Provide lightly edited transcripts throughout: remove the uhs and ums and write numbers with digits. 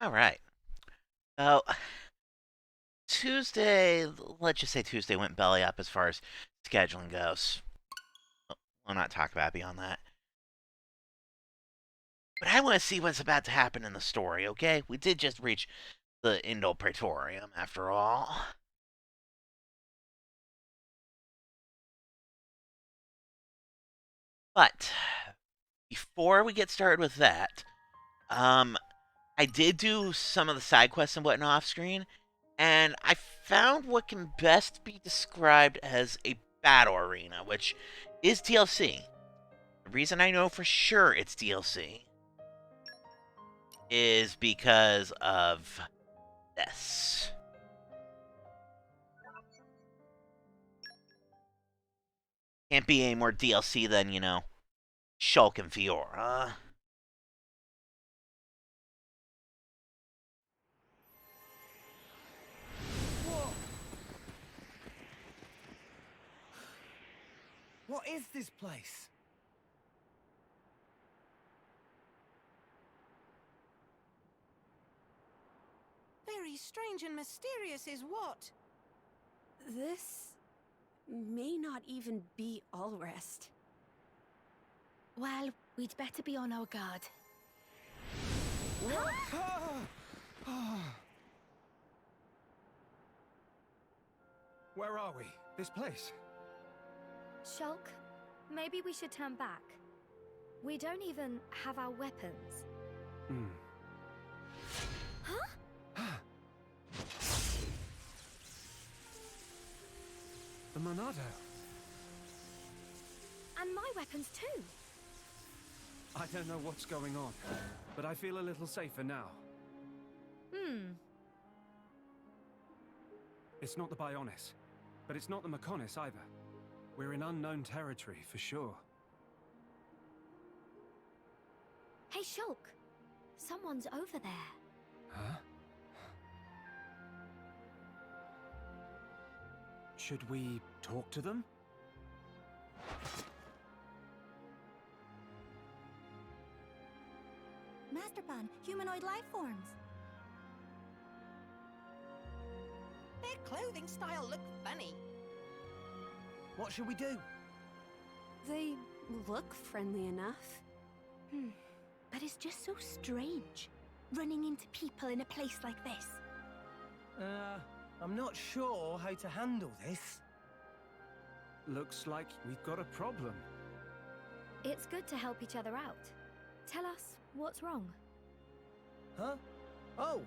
All right. Oh, Tuesday, let's just say Tuesday went belly up as far as scheduling goes. We'll not talk about beyond that. But I want to see what's about to happen in the story, okay? We did just reach the Indo Praetorium, after all. But before we get started with that, um, I did do some of the side quests and whatnot off screen, and I found what can best be described as a battle arena, which is DLC. The reason I know for sure it's DLC is because of this. Can't be any more DLC than, Shulk and Fiora. Whoa! What is this place? Very strange and mysterious is what? This may not even be Allrest. Well, we'd better be on our guard. Where are we? This place? Shulk, maybe we should turn back. We don't even have our weapons. Huh? The Monado. And my weapons too. I don't know what's going on, but I feel a little safer now. It's not the Bionis, but it's not the Mechonis either. We're in unknown territory for sure. Hey, Shulk. Someone's over there. Huh? Should we talk to them? Masterpan, humanoid life forms. Their clothing style look funny. What should we do? They look friendly enough. But it's just so strange, running into people in a place like this. I'm not sure how to handle this. Looks like we've got a problem. It's good to help each other out. Tell us what's wrong. Huh? Oh,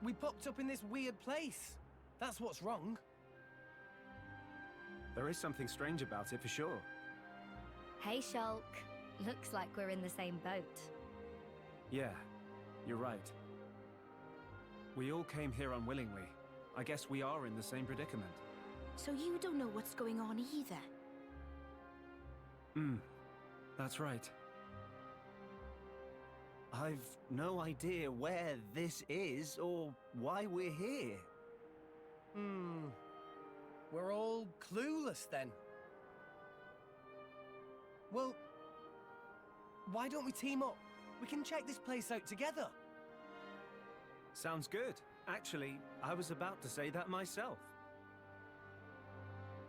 we popped up in this weird place. That's what's wrong. There is something strange about it for sure. Hey, Shulk. Looks like we're in the same boat. Yeah, you're right. We all came here unwillingly. I guess we are in the same predicament. So you don't know what's going on either? That's right. I've no idea where this is or why we're here. We're all clueless then. Well, why don't we team up? We can check this place out together. Sounds good. Actually, I was about to say that myself.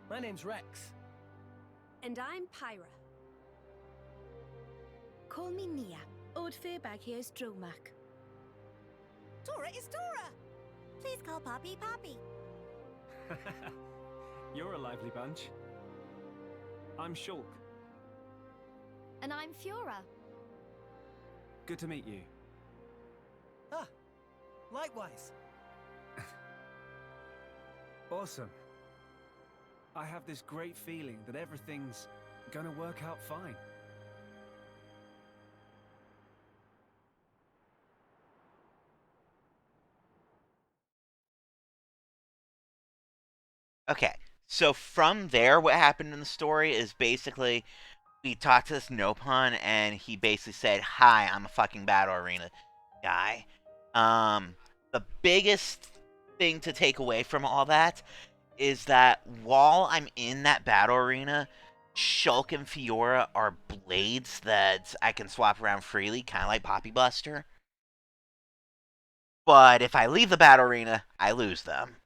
My name's Rex. And I'm Pyra. Call me Nia. Old Fairbag here's Dromac. Tora is Tora! Please call Poppy Poppy. You're a lively bunch. I'm Shulk. And I'm Fiora. Good to meet you. Ah, likewise. Awesome. I have this great feeling that everything's gonna work out fine. Okay, so from there, what happened in the story is basically we talked to this Nopon, and he basically said, "Hi, I'm a fucking battle arena guy." The biggest thing to take away from all that is that while I'm in that battle arena, Shulk and Fiora are blades that I can swap around freely, kind of like Poppy Buster. But if I leave the battle arena, I lose them.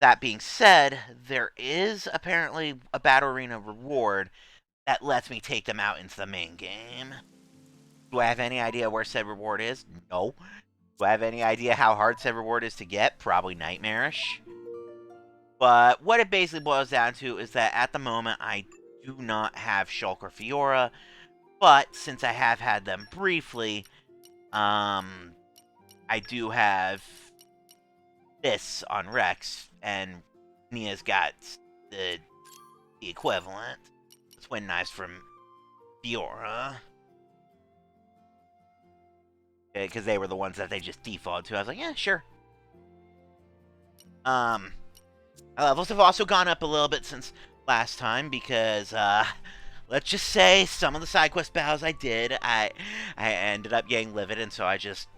That being said, there is apparently a battle arena reward that lets me take them out into the main game. Do I have any idea where said reward is? No. Do I have any idea how hard said reward is to get? Probably nightmarish. But what it basically boils down to is that at the moment I do not have Shulk or Fiora, but since I have had them briefly, I do have this on Rex, and Nia's got the equivalent. Twin knives from Fiora. Because they were the ones that they just defaulted to. I was like, yeah, sure. Levels have also gone up a little bit since last time because, let's just say some of the side quest battles I did, I ended up getting livid, and so I just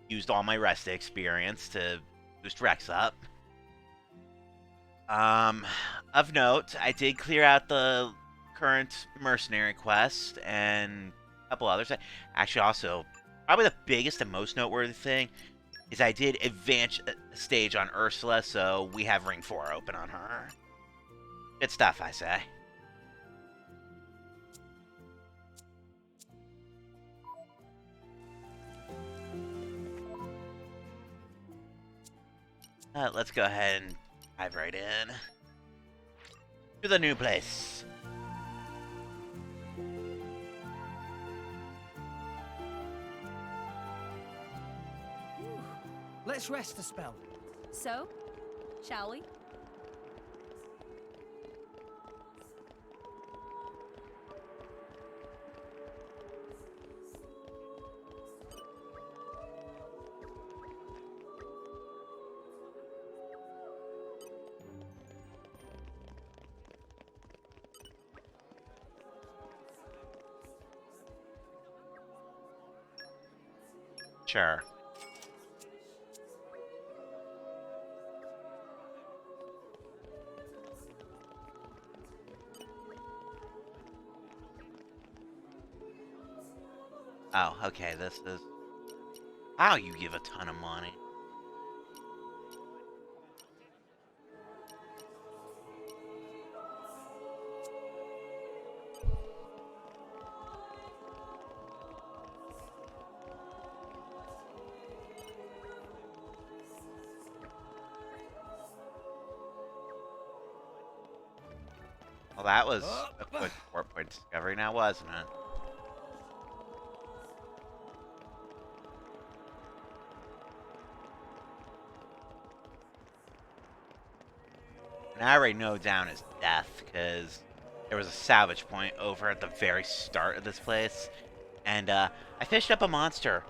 used all my rest experience to boost Rex up. Of note, I did clear out the current mercenary quest and a couple others. Actually, also, probably the biggest and most noteworthy thing is I did advance a stage on Ursula, so we have Ring 4 open on her. Good stuff, I say. Let's go ahead and dive right in to the new place. Let's rest a spell. So, shall we? Sure. Oh, okay, this is... Wow, you give a ton of money. Well, that was a quick 4-point discovery now, wasn't it? And I already know down is death, because there was a salvage point over at the very start of this place. And, I fished up a monster.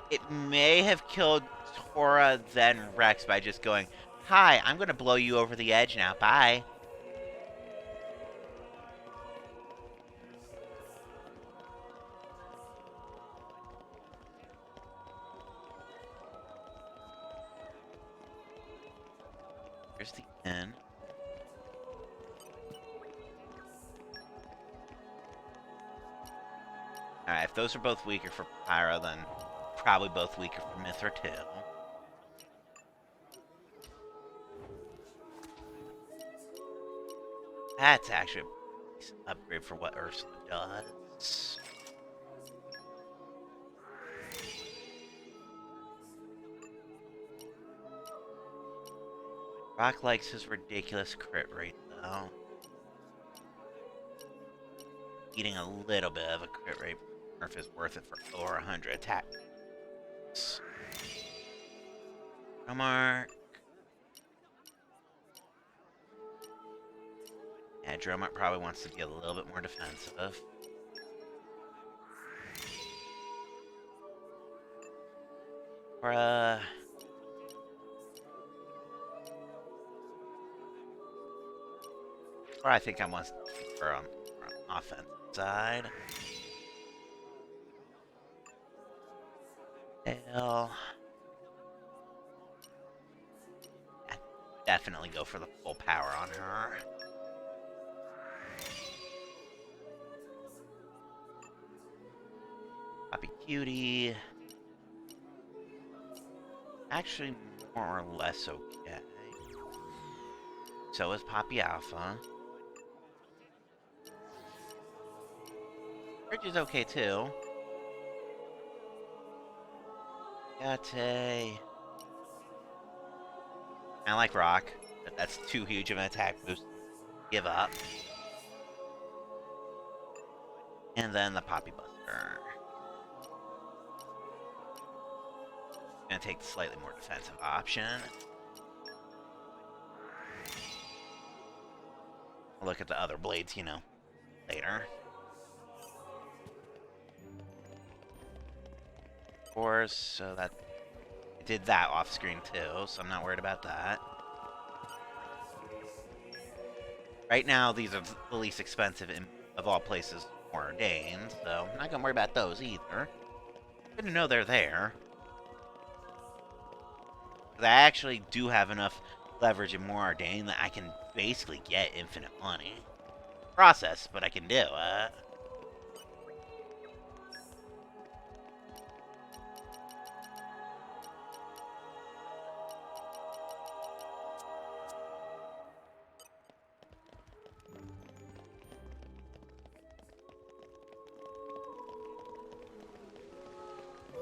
It may have killed Tora, then Rex, by just going, "Hi, I'm gonna blow you over the edge now, bye." Here's the inn. Alright, if those are both weaker for Pyra, then probably both weaker for Mithra too. That's actually a decent upgrade for what Ursula does. Rock likes his ridiculous crit rate, though. Eating a little bit of a crit rate nerf is worth it for over 100 attack. Dromar. Yeah, Dromar probably wants to be a little bit more defensive. Or, I think I want to keep her on offensive side. Hell. Yeah, definitely go for the full power on her. Poppy Cutie. actually more or less okay. So is Poppy Alpha. Bridge is okay too. Yate. I like Rock, but that's too huge of an attack boost. Give up. And then the Poppy Buster. Gonna take the slightly more defensive option. I'll look at the other blades, you know, later. Of course, so that I did that off screen too, so I'm not worried about that. Right now, these are the least expensive of all places for ordained, so I'm not gonna worry about those either. Good to know they're there. I actually do have enough leverage in more ordained that I can basically get infinite money. Process, but I can do it.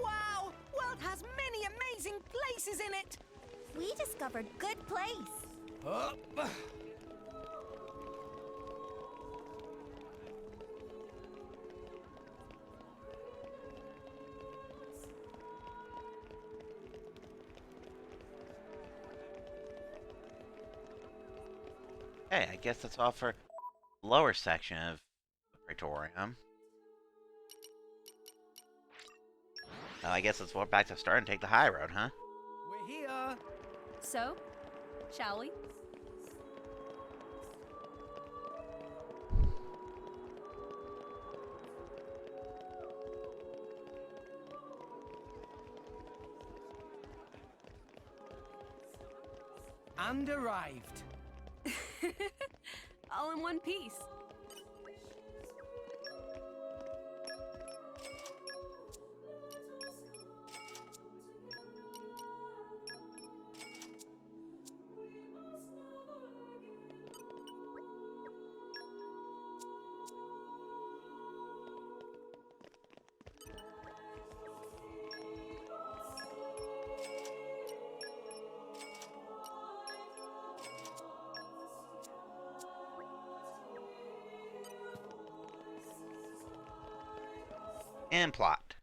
Wow! World has many amazing places in it! We discovered good place. Up. Hey, I guess that's all for the lower section of the Praetorium. Well, I guess let's walk back to the start and take the high road, huh? We're here. So, shall we? And arrived. All in one piece. And plot.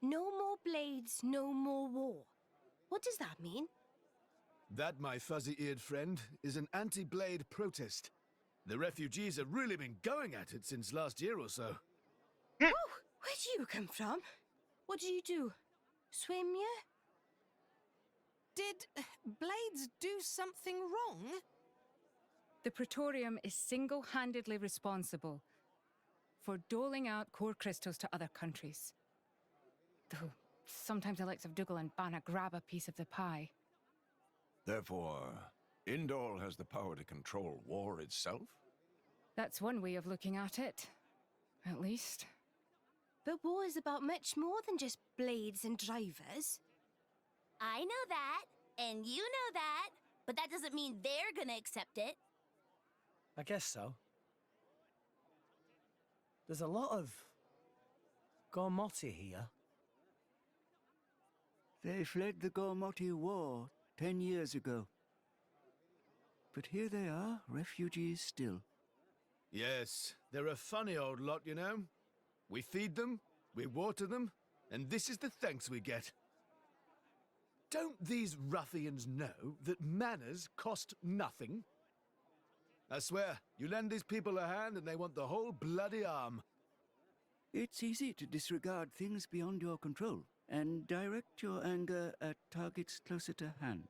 No more blades, no more war. What does that mean? That, my fuzzy-eared friend, is an anti-blade protest. The refugees have really been going at it since last year or so. Oh, where do you come from? What do you do? Swim, yeah? Did blades do something wrong? The Praetorium is single-handedly responsible for doling out core crystals to other countries. Though sometimes the likes of Dougal and Banna grab a piece of the pie. Therefore, Indol has the power to control war itself? That's one way of looking at it, at least. But war is about much more than just blades and drivers. I know that, and you know that, but that doesn't mean they're gonna accept it. I guess so. There's a lot of Gormoti here. They fled the Gormoti War 10 years ago. But here they are, refugees still. Yes, they're a funny old lot, you know. We feed them, we water them, and this is the thanks we get. Don't these ruffians know that manners cost nothing? I swear, you lend these people a hand and they want the whole bloody arm. It's easy to disregard things beyond your control and direct your anger at targets closer to hand.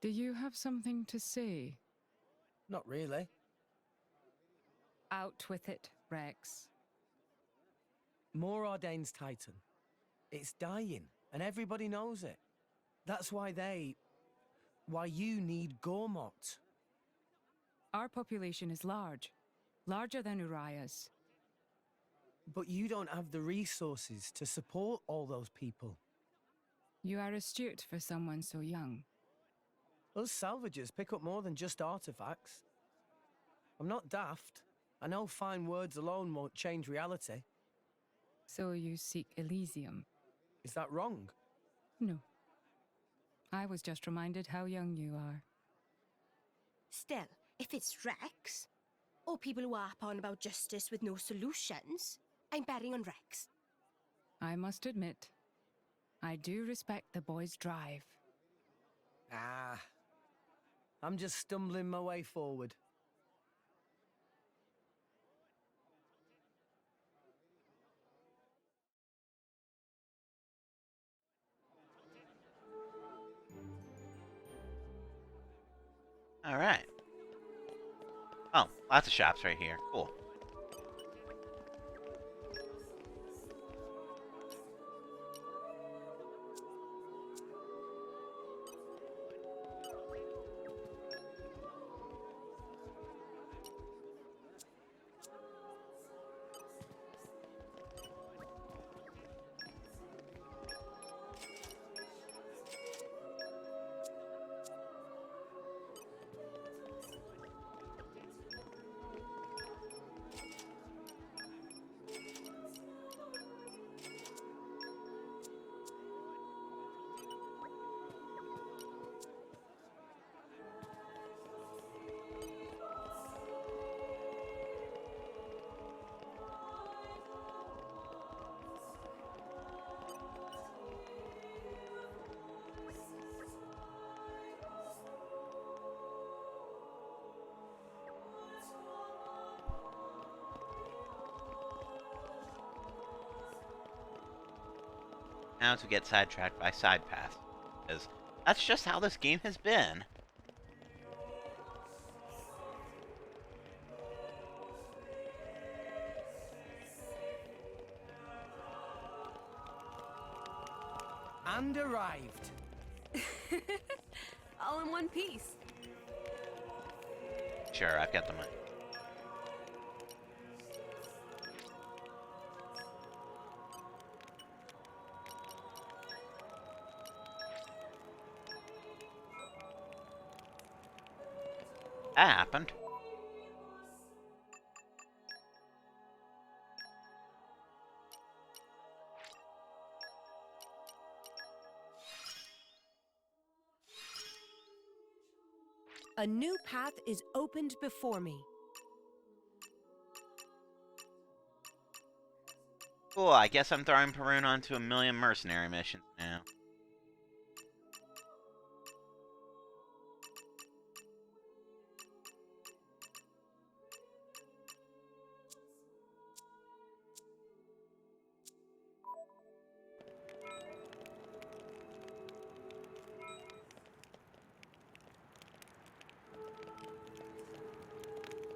Do you have something to say? Not really. Out with it, Rex. More Ordain's Titan. It's dying, and everybody knows it. That's why why you need Gormott. Our population is large, larger than Uriah's. But you don't have the resources to support all those people. You are astute for someone so young. Us salvagers pick up more than just artifacts. I'm not daft. I know fine words alone won't change reality. So you seek Elysium? Is that wrong? No. I was just reminded how young you are. Still, if it's Rex, or people who harp on about justice with no solutions, I'm betting on Rex. I must admit, I do respect the boy's drive. Ah. I'm just stumbling my way forward. Alright. Oh, lots of shops right here. Cool. Now to get sidetracked by side paths, because that's just how this game has been. And arrived. All in one piece. Sure, I've got the money. That happened. A new path is opened before me. Cool, I guess I'm throwing Perun onto a million mercenary missions now.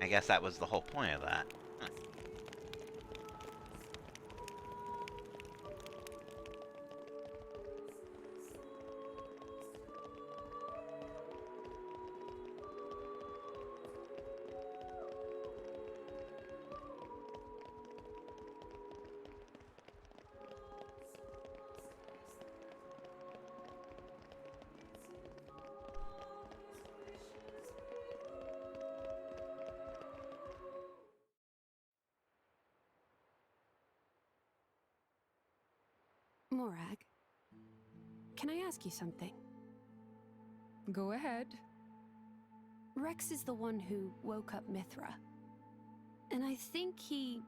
I guess that was the whole point of that. Huh. Morag, can I ask you something? Go ahead. Rex is the one who woke up Mithra. And I think he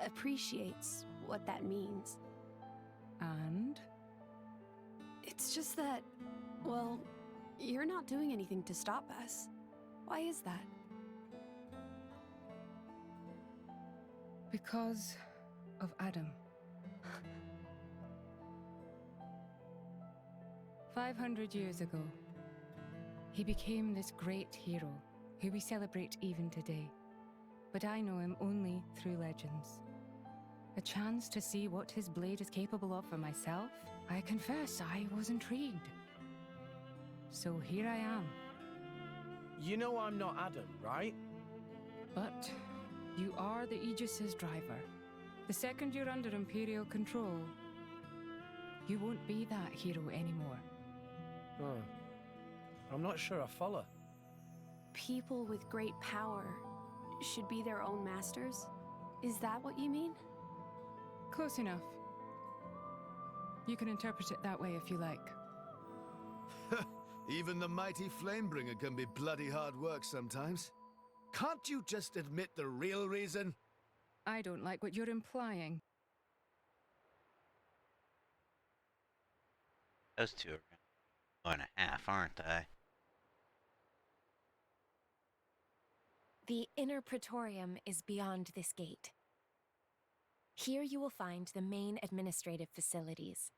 appreciates what that means. And? It's just that, well, you're not doing anything to stop us. Why is that? Because of Adam. 500 years ago, he became this great hero who we celebrate even today. But I know him only through legends. A chance to see what his blade is capable of for myself? I confess I was intrigued. So here I am. You know I'm not Adam, right? But you are the Aegis's driver. The second you're under Imperial control, you won't be that hero anymore. Hmm. I'm not sure I follow. People with great power should be their own masters? Is that what you mean? Close enough. You can interpret it that way if you like. Even the mighty Flamebringer can be bloody hard work sometimes. Can't you just admit the real reason? I don't like what you're implying. Those two are 1.5, aren't they? The inner Praetorium is beyond this gate. Here you will find the main administrative facilities.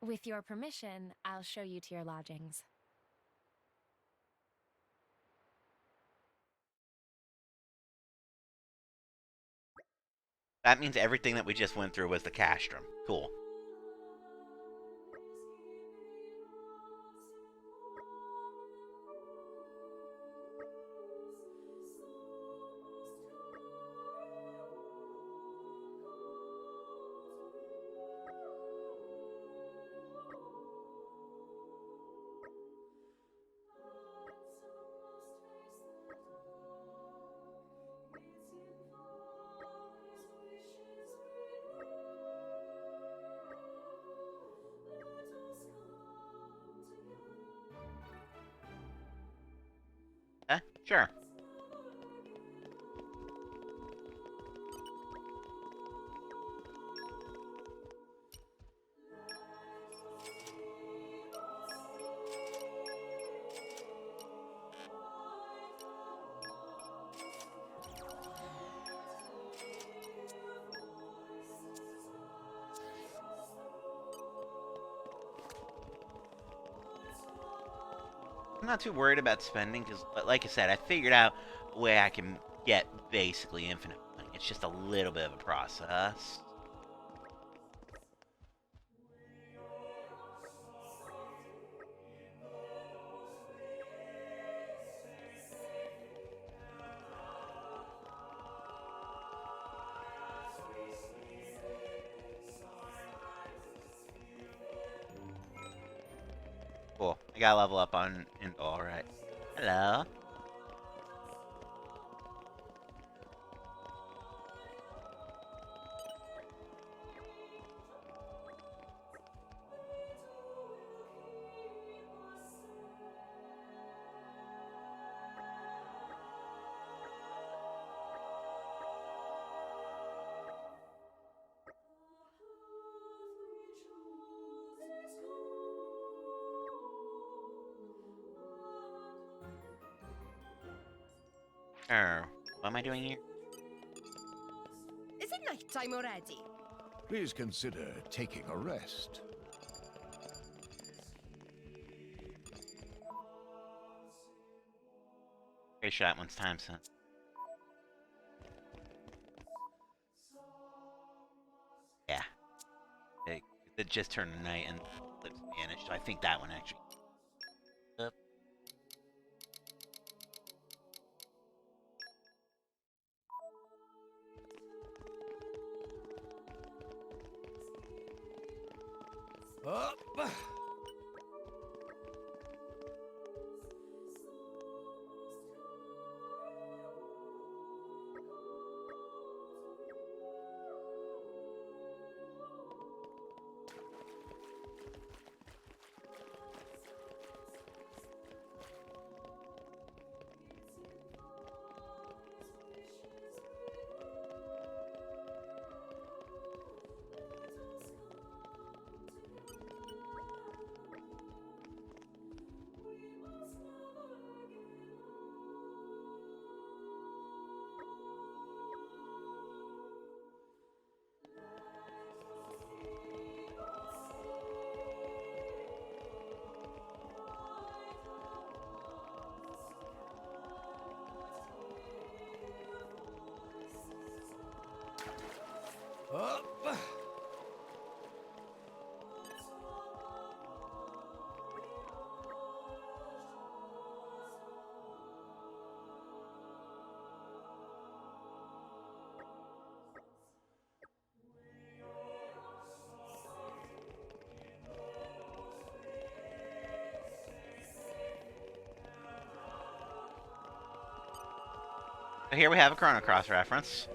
With your permission, I'll show you to your lodgings. That means everything that we just went through was the castrum. Cool. Sure. I'm not too worried about spending because, like I said, I figured out a way I can get basically infinite money. It's just a little bit of a process. Cool. I gotta level up on Indol, alright. Hello. What am I doing here? Is it night time already? Please consider taking a rest. Pretty sure that one's time sense. Yeah. It just turned night and lips vanished, so I think that one actually. Up. Up. So here we have a Chrono Cross reference.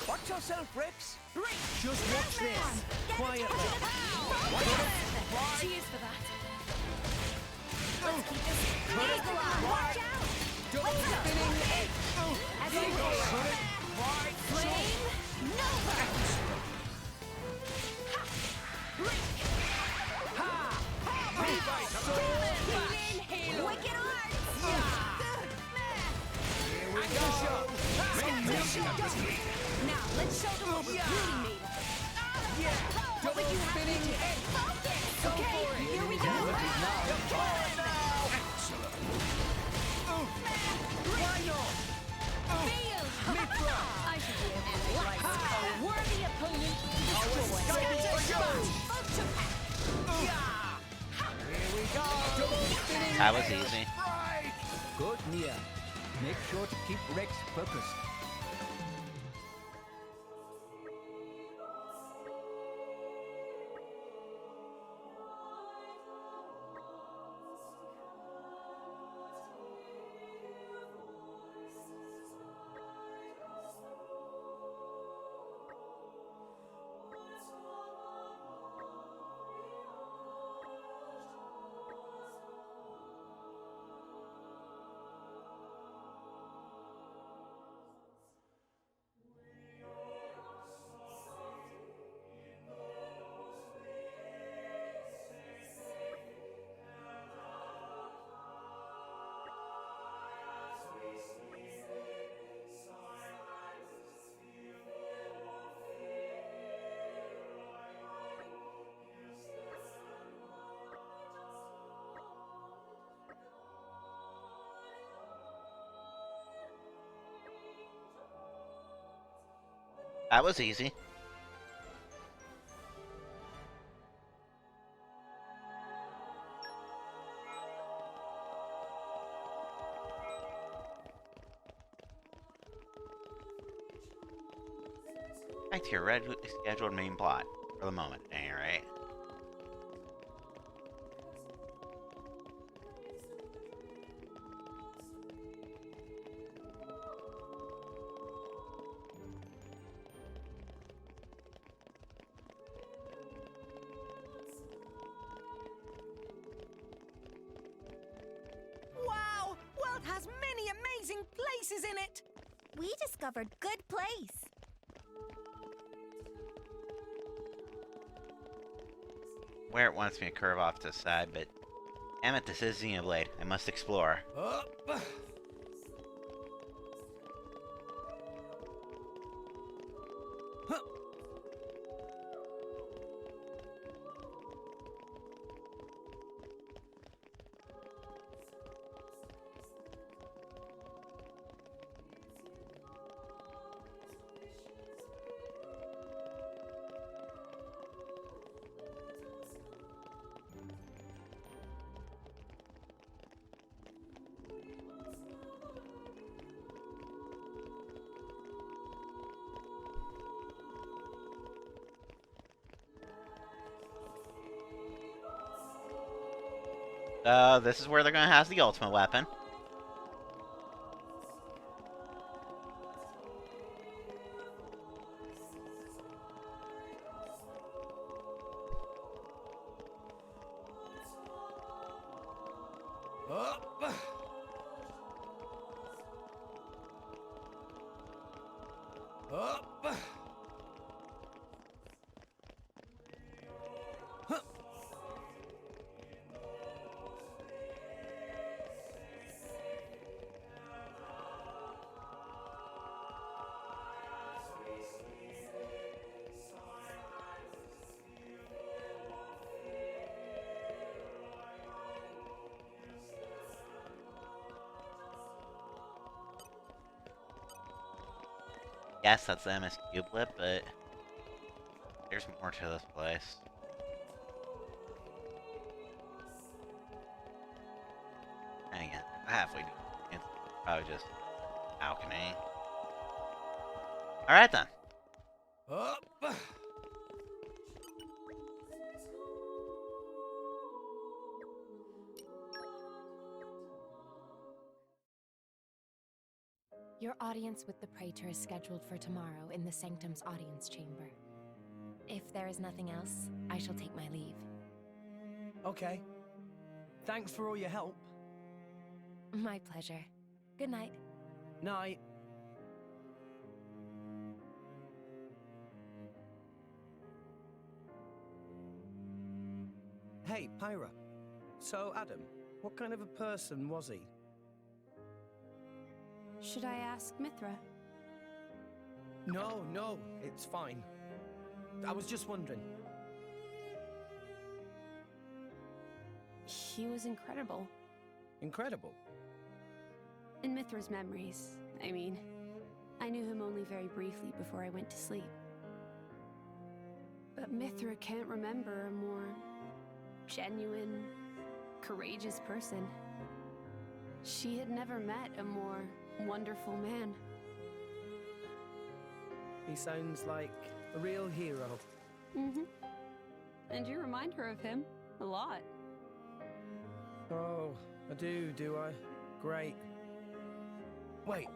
Watch yourself, Rex! Just watch this. Quietly. Cheers for that. Let's keep this. Watch out! Double spinning egg. As you Flame Nova! Wicked arts! Here we go. Now, let's show them what we're really made of. Double spinning egg. Okay, here we go. Why not? Fail! I should be able to like a worthy opponent destroyed. Here we go. Double spinning That was easy. Good, Mia. Make sure to keep Rex focused. That was easy. Back to your scheduled main plot for the moment, alright? has many amazing places in it. We discovered good place. Where it wants me to curve off to the side, but damn it, this is Xenoblade. I must explore. Up. This is where they're gonna house the ultimate weapon. Up. Up. Yes, that's the MSQ blip, but there's more to this place. And again, halfway, it's probably just alchemy. Alright then. Up. Your audience with the Praetor is scheduled for tomorrow in the Sanctum's audience chamber. If there is nothing else, I shall take my leave. Okay. Thanks for all your help. My pleasure. Good night. Night. Hey, Pyra. So, Adam, what kind of a person was he? Should I ask Mithra? No, it's fine. I was just wondering. He was incredible. Incredible? In Mithra's memories, I mean. I knew him only very briefly before I went to sleep. But Mithra can't remember a more genuine, courageous person. She had never met a more wonderful man. He sounds like a real hero. Mm-hmm. And you remind her of him a lot. Oh, I do I? Great. Wait,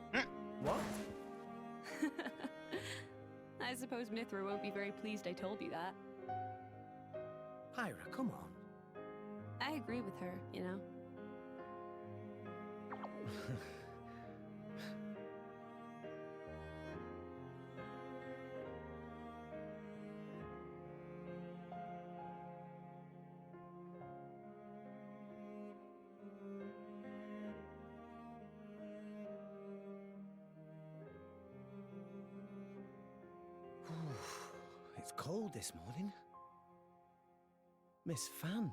what? I suppose Mithra won't be very pleased I told you that. Pyra, come on. I agree with her, you know. It's cold this morning. Miss Fan.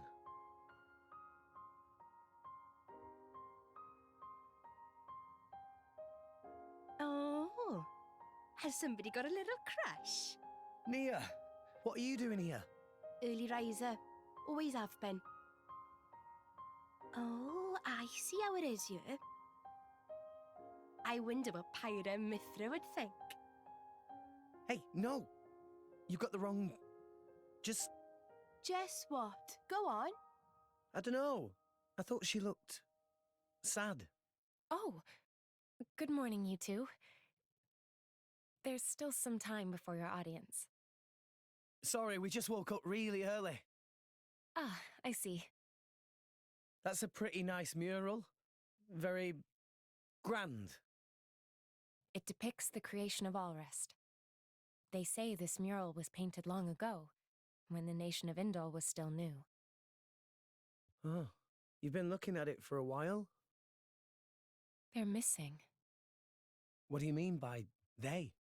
Oh, has somebody got a little crush? Nia, what are you doing here? Early riser, always have been. Oh, I see how it is here. I wonder what Pyra and Mithra would think. Hey, no! You got the wrong... Just what? Go on. I don't know. I thought she looked... sad. Oh, good morning, you two. There's still some time before your audience. Sorry, we just woke up really early. Ah, I see. That's a pretty nice mural. Very Grand. It depicts the creation of Alrest. They say this mural was painted long ago, when the nation of Indol was still new. Oh, you've been looking at it for a while? They're missing. What do you mean by they?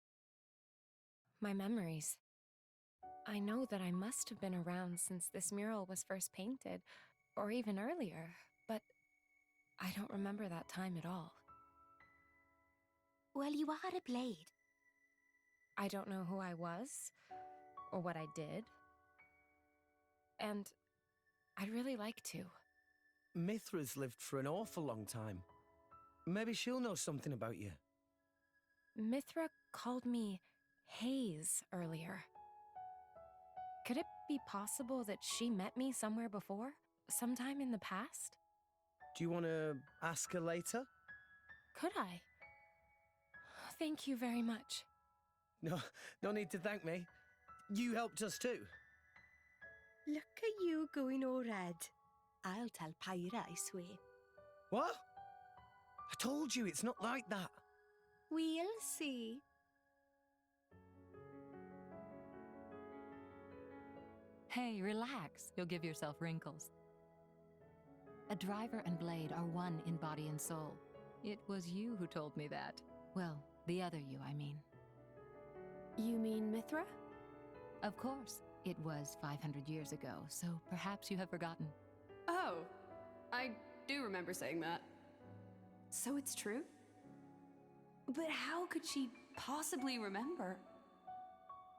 My memories. I know that I must have been around since this mural was first painted, or even earlier, but I don't remember that time at all. Well, you are a blade. I don't know who I was, or what I did. And I'd really like to. Mithra's lived for an awful long time. Maybe she'll know something about you. Mithra called me Hayes earlier. Could it be possible that she met me somewhere before? Sometime in the past? Do you want to ask her later? Could I? Thank you very much. No need to thank me. You helped us too. Look at you going all red. I'll tell Pyra, I swear. What? I told you it's not like that. We'll see. Hey, relax. You'll give yourself wrinkles. A driver and blade are one in body and soul. It was you who told me that. Well, the other you, I mean. You mean Mithra? Of course. It was 500 years ago, so perhaps you have forgotten. Oh, I do remember saying that. So it's true? But how could she possibly remember?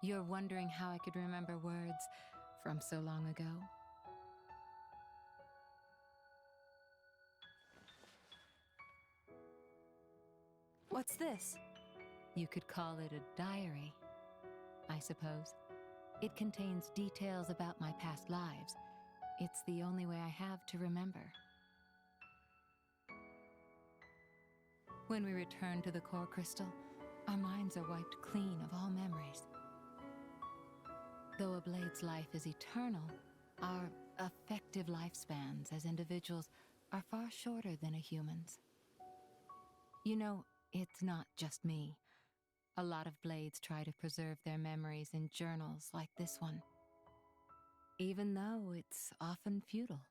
You're wondering how I could remember words from so long ago? What's this? You could call it a diary, I suppose. It contains details about my past lives. It's the only way I have to remember. When we return to the core crystal, our minds are wiped clean of all memories. Though a blade's life is eternal, our effective lifespans as individuals are far shorter than a human's. You know, it's not just me. A lot of blades try to preserve their memories in journals like this one, even though it's often futile.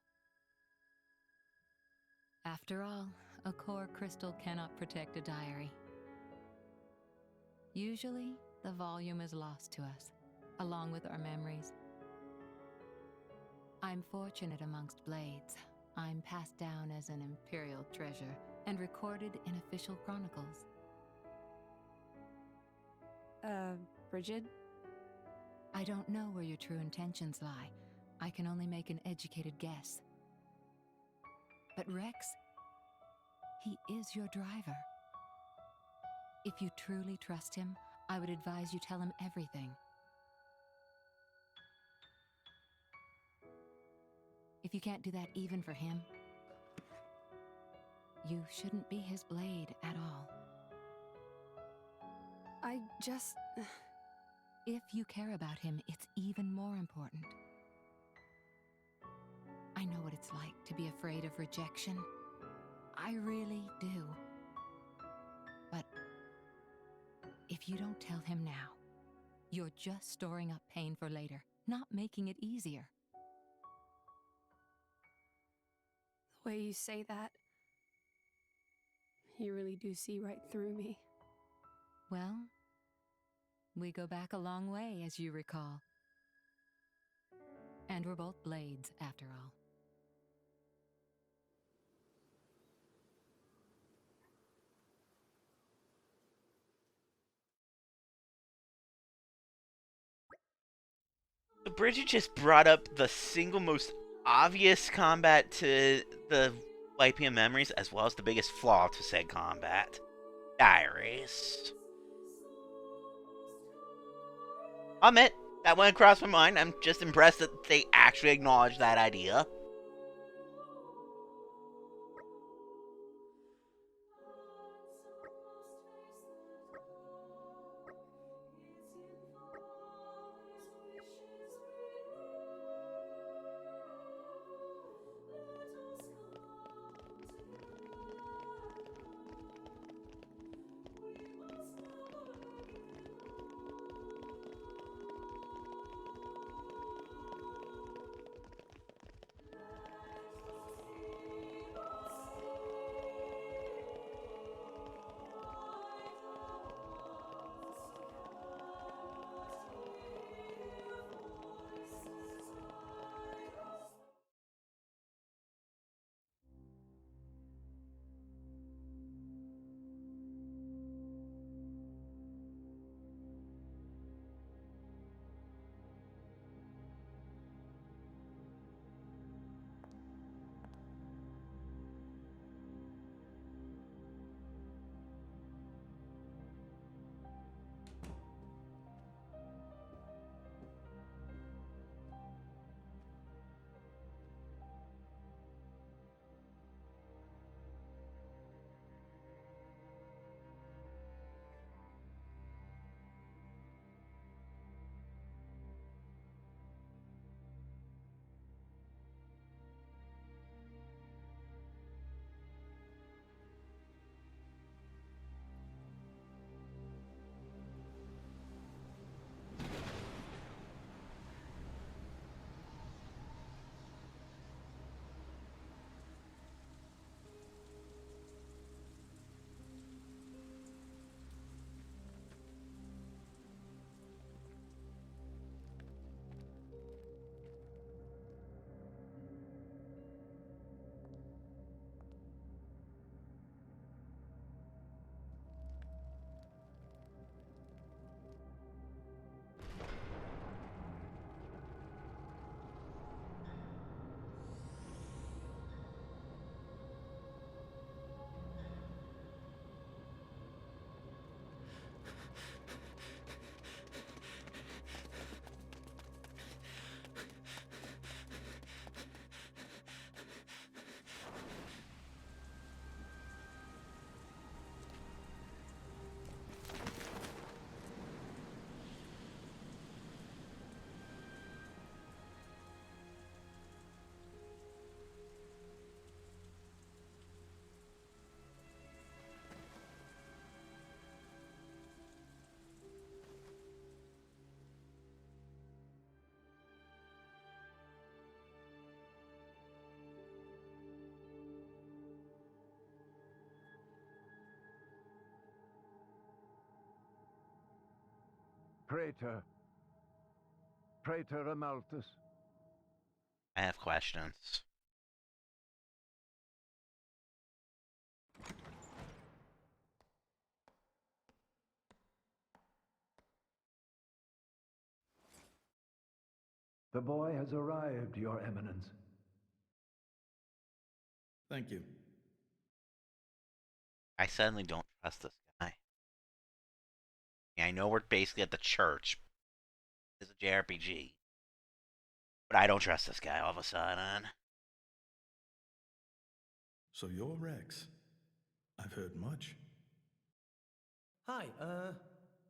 After all, a core crystal cannot protect a diary. Usually, the volume is lost to us, along with our memories. I'm fortunate amongst blades. I'm passed down as an imperial treasure and recorded in official chronicles. Bridget? I don't know where your true intentions lie. I can only make an educated guess. But Rex, he is your driver. If you truly trust him, I would advise you tell him everything. If you can't do that even for him, you shouldn't be his blade at all. I just... If you care about him, it's even more important. I know what it's like to be afraid of rejection. I really do. But if you don't tell him now, you're just storing up pain for later, not making it easier. The way you say that, you really do see right through me. Well, we go back a long way, as you recall. And we're both blades, after all. Bridget just brought up the single most obvious combat to the YPM memories, as well as the biggest flaw to said combat. Diaries. I'll admit, that went across my mind. I'm just impressed that they actually acknowledged that idea. Praetor. Praetor Amalthus. I have questions. The boy has arrived, Your Eminence. Thank you. I suddenly don't trust this guy. Yeah, I know we're basically at the church. It's a JRPG. But I don't trust this guy all of a sudden. So you're Rex. I've heard much. Hi,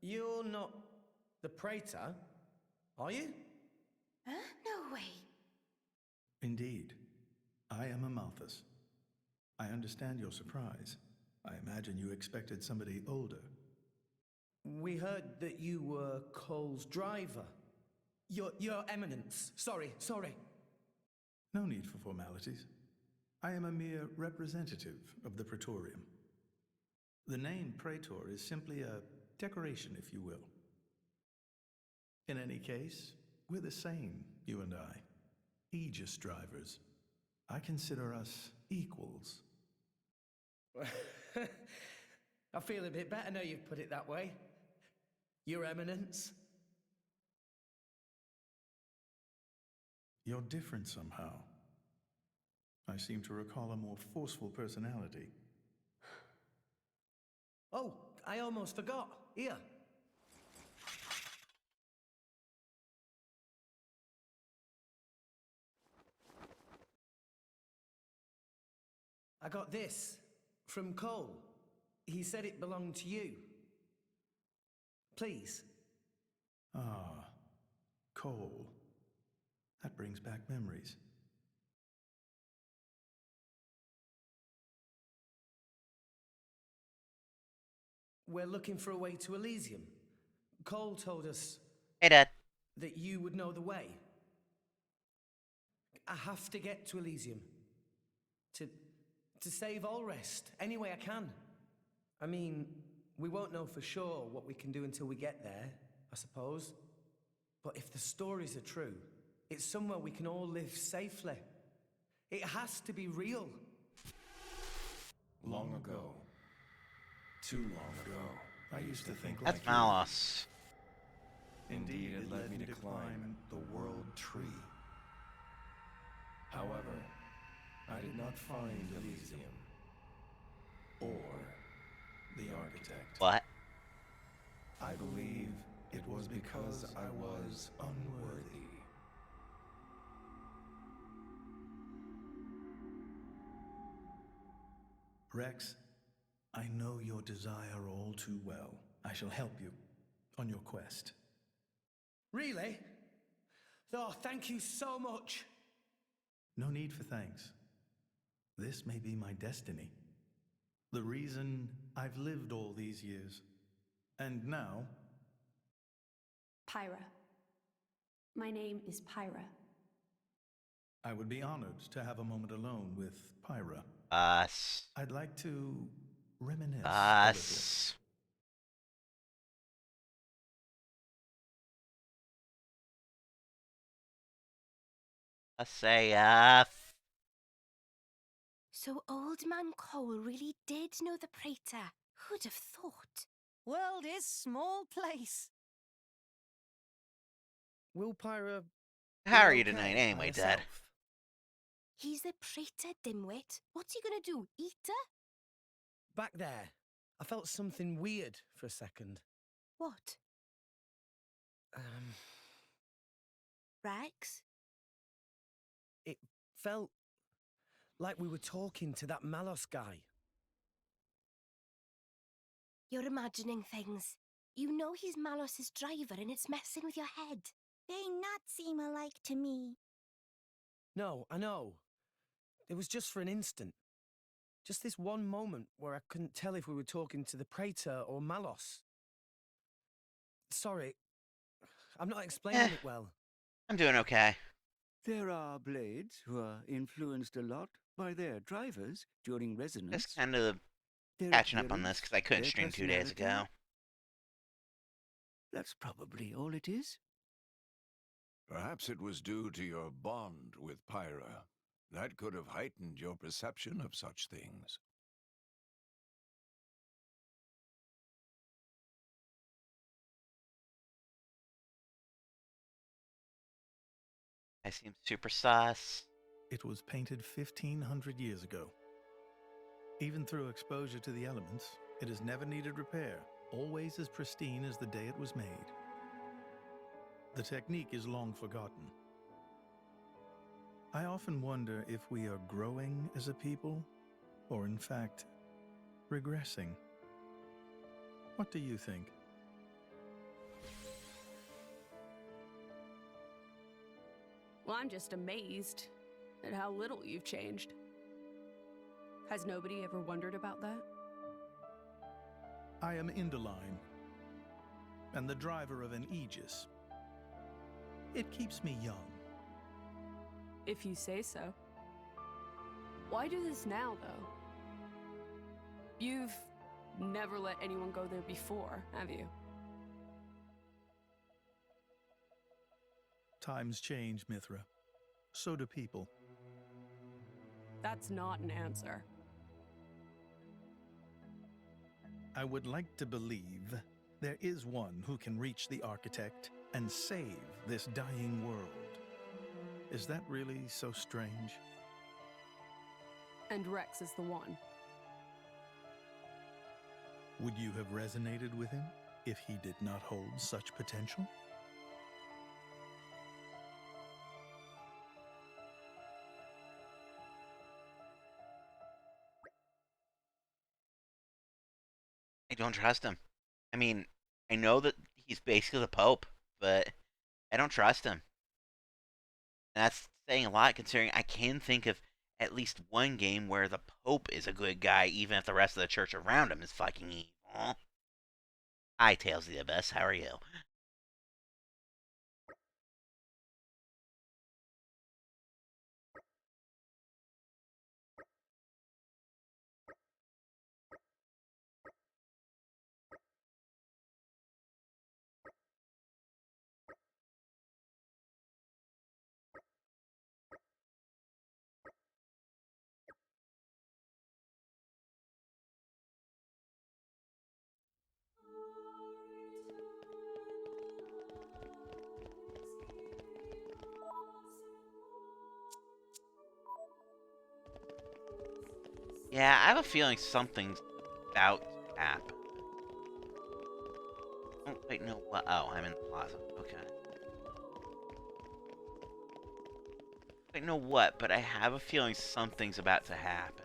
you're not the Praetor, are you? Huh? No way. Indeed. I am Amalthus. I understand your surprise. I imagine you expected somebody older. We heard that you were Cole's driver. Your Eminence. Sorry. No need for formalities. I am a mere representative of the Praetorium. The name Praetor is simply a decoration, if you will. In any case, we're the same, you and I. Aegis drivers. I consider us equals. I feel a bit better now you've put it that way. Your Eminence. You're different somehow. I seem to recall a more forceful personality. Oh, I almost forgot. Here. I got this from Cole. He said it belonged to you. Please. Ah, Cole. That brings back memories. We're looking for a way to Elysium. Cole told us... Hey, Dad. ...that you would know the way. I have to get to Elysium. To save Allrest, any way I can. I mean, we won't know for sure what we can do until we get there, I suppose. But if the stories are true, it's somewhere we can all live safely. It has to be real. Long ago. Too long ago. I used to think That's like you. Malos. Indeed, it led me to climb the world tree. However, I did not find Elysium. Or the architect. What? I believe it was because I was unworthy. Rex, I know your desire all too well. I shall help you on your quest. Really? Oh, thank you so much. No need for thanks. This may be my destiny. The reason I've lived all these years. And now... Pyra. My name is Pyra. I would be honored to have a moment alone with Pyra. Us. I'd like to reminisce Us. Let's say, So Old Man Cole really did know the Praetor. Who'd have thought? World is small place. Will Pyra... how are you tonight anyway, Dad? He's the Praetor, dimwit. What's he gonna do, eat her? Back there, I felt something weird for a second. What? Rex? It felt like we were talking to that Malos guy. You're imagining things. You know he's Malos's driver and it's messing with your head. They not seem alike to me. No, I know. It was just for an instant. Just this one moment where I couldn't tell if we were talking to the Praetor or Malos. Sorry, I'm not explaining it well. I'm doing okay. There are blades who are influenced a lot by their drivers during resonance. Just kind of catching up on this because I couldn't stream 2 days ago. That's probably all it is. Perhaps it was due to your bond with Pyra. That could have heightened your perception of such things. I seem super sus. It was painted 1,500 years ago. Even through exposure to the elements, it has never needed repair, always as pristine as the day it was made. The technique is long forgotten. I often wonder if we are growing as a people, or in fact, regressing. What do you think? Well, I'm just amazed at how little you've changed. Has nobody ever wondered about that? I am Indoline, and the driver of an Aegis. It keeps me young. If you say so. Why do this now, though? You've never let anyone go there before, have you? Times change, Mithra. So do people. That's not an answer. I would like to believe there is one who can reach the architect and save this dying world. Is that really so strange? And Rex is the one. Would you have resonated with him if he did not hold such potential? I don't trust him. I mean, I know that he's basically the Pope, but I don't trust him. And that's saying a lot considering I can think of at least one game where the Pope is a good guy, even if the rest of the church around him is fucking evil. Hi, Tales of the Abyss. How are you? Yeah, I have a feeling something's about to happen. Oh, wait, no, what? Oh, I'm in the plaza. Okay. Wait, no, what? But I have a feeling something's about to happen.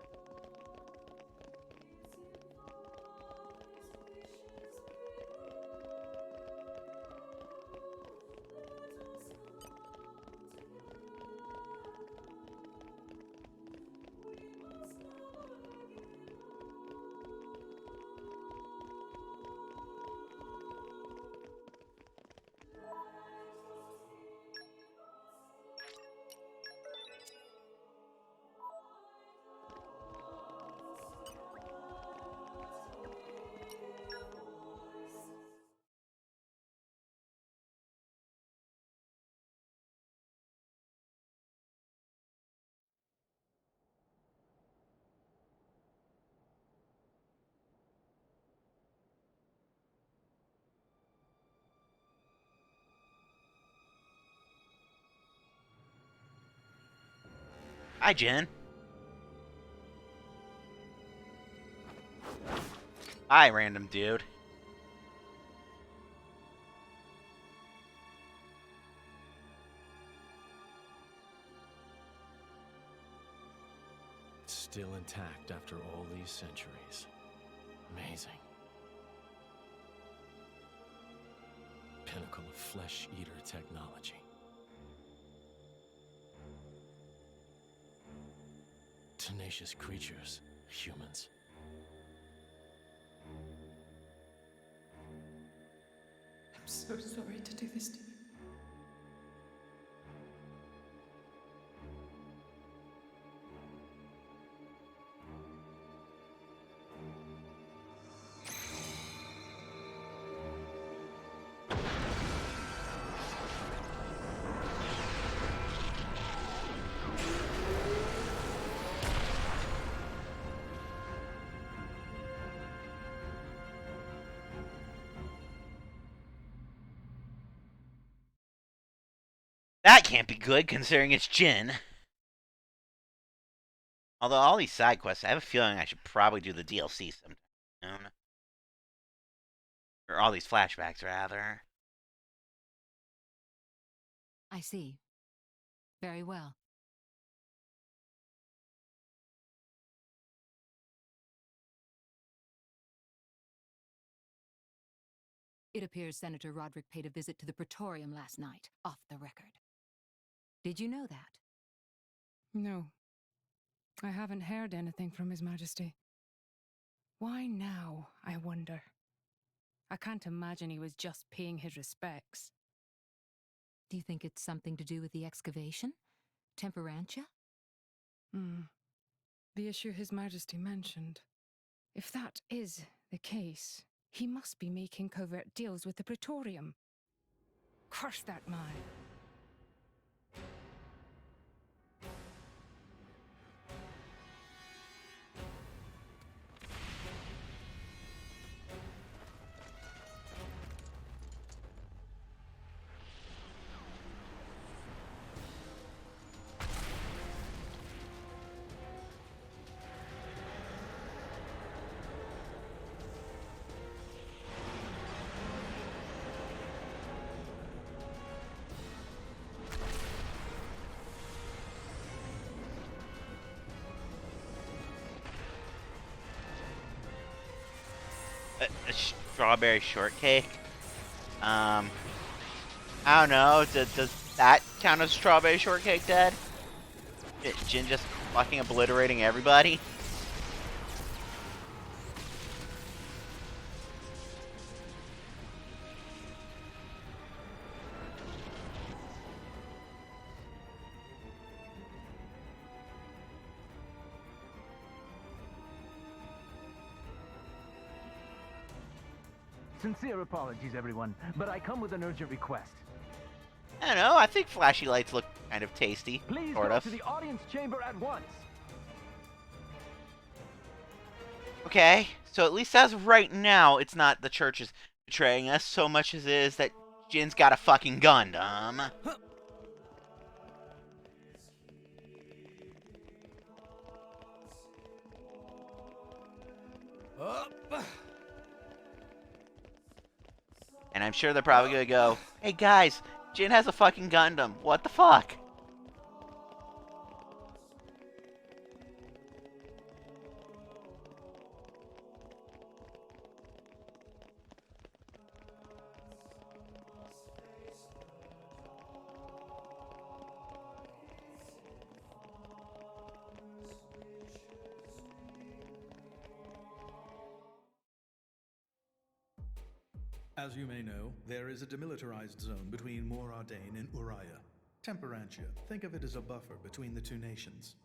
Hi, Jen. Hi, random dude. Still intact after all these centuries. Amazing. Pinnacle of flesh-eater technology. Tenacious creatures, humans. I'm so sorry to do this to you. That can't be good, considering it's Jin. Although all these side quests, I have a feeling I should probably do the DLC sometime. Or all these flashbacks, rather. I see. Very well. It appears Senator Roderick paid a visit to the Praetorium last night, off the record. Did you know that? No. I haven't heard anything from His Majesty. Why now, I wonder? I can't imagine he was just paying his respects. Do you think it's something to do with the excavation? Temperantia? The issue His Majesty mentioned. If that is the case, he must be making covert deals with the Praetorium. Curse that man. A strawberry shortcake. I don't know. Does that count as strawberry shortcake, Dad? Jin just fucking obliterating everybody? Sincere apologies, everyone, but I come with an urgent request. I don't know. I think flashy lights look kind of tasty. Please sort go of. to the audience chamber at once. Okay, so at least as of right now, it's not the church is betraying us so much as it is that Jin's got a fucking Gundam. And I'm sure they're probably gonna go, hey guys, Jin has a fucking Gundam. What the fuck? As you may know, there is a demilitarized zone between Mor Ardain and Uriah. Temperantia, think of it as a buffer between the two nations.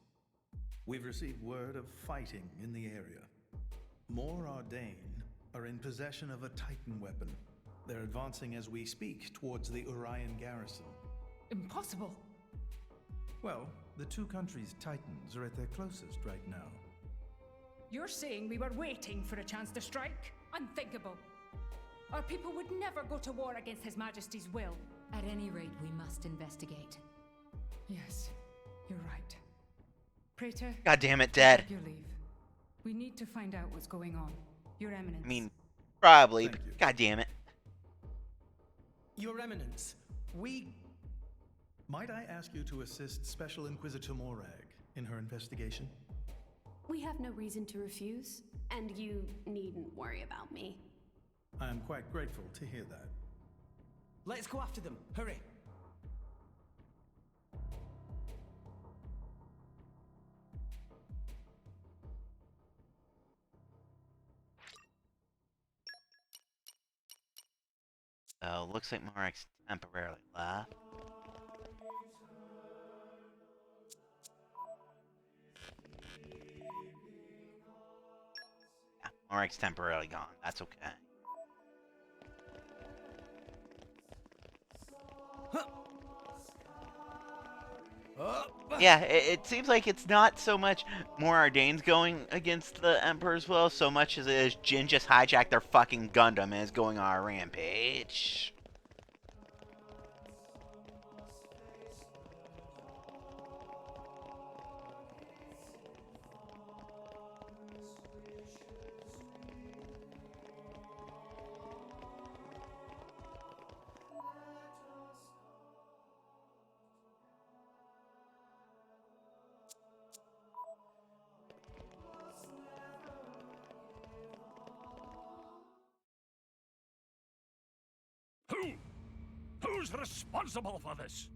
We've received word of fighting in the area. Mor Ardain are in possession of a Titan weapon. They're advancing as we speak towards the Urian garrison. Impossible! Well, the two countries' Titans are at their closest right now. You're saying we were waiting for a chance to strike? Unthinkable! Our people would never go to war against His Majesty's will. At any rate, we must investigate. Yes, you're right. Praetor, God damn it, Dad. take your leave. We need to find out what's going on. Your Eminence. I mean, probably, but god damn it. Your Eminence, we... Might I ask you to assist Special Inquisitor Morag in her investigation? We have no reason to refuse, and you needn't worry about me. I am quite grateful to hear that. Let's go after them. Hurry. So, looks like Morak's temporarily left. Yeah, Morak's temporarily gone. That's okay. Yeah, it seems like it's not so much Mor Ardain's going against the Emperor's will, so much as it is Jin just hijacked their fucking Gundam and is going on a rampage. Who's responsible for this?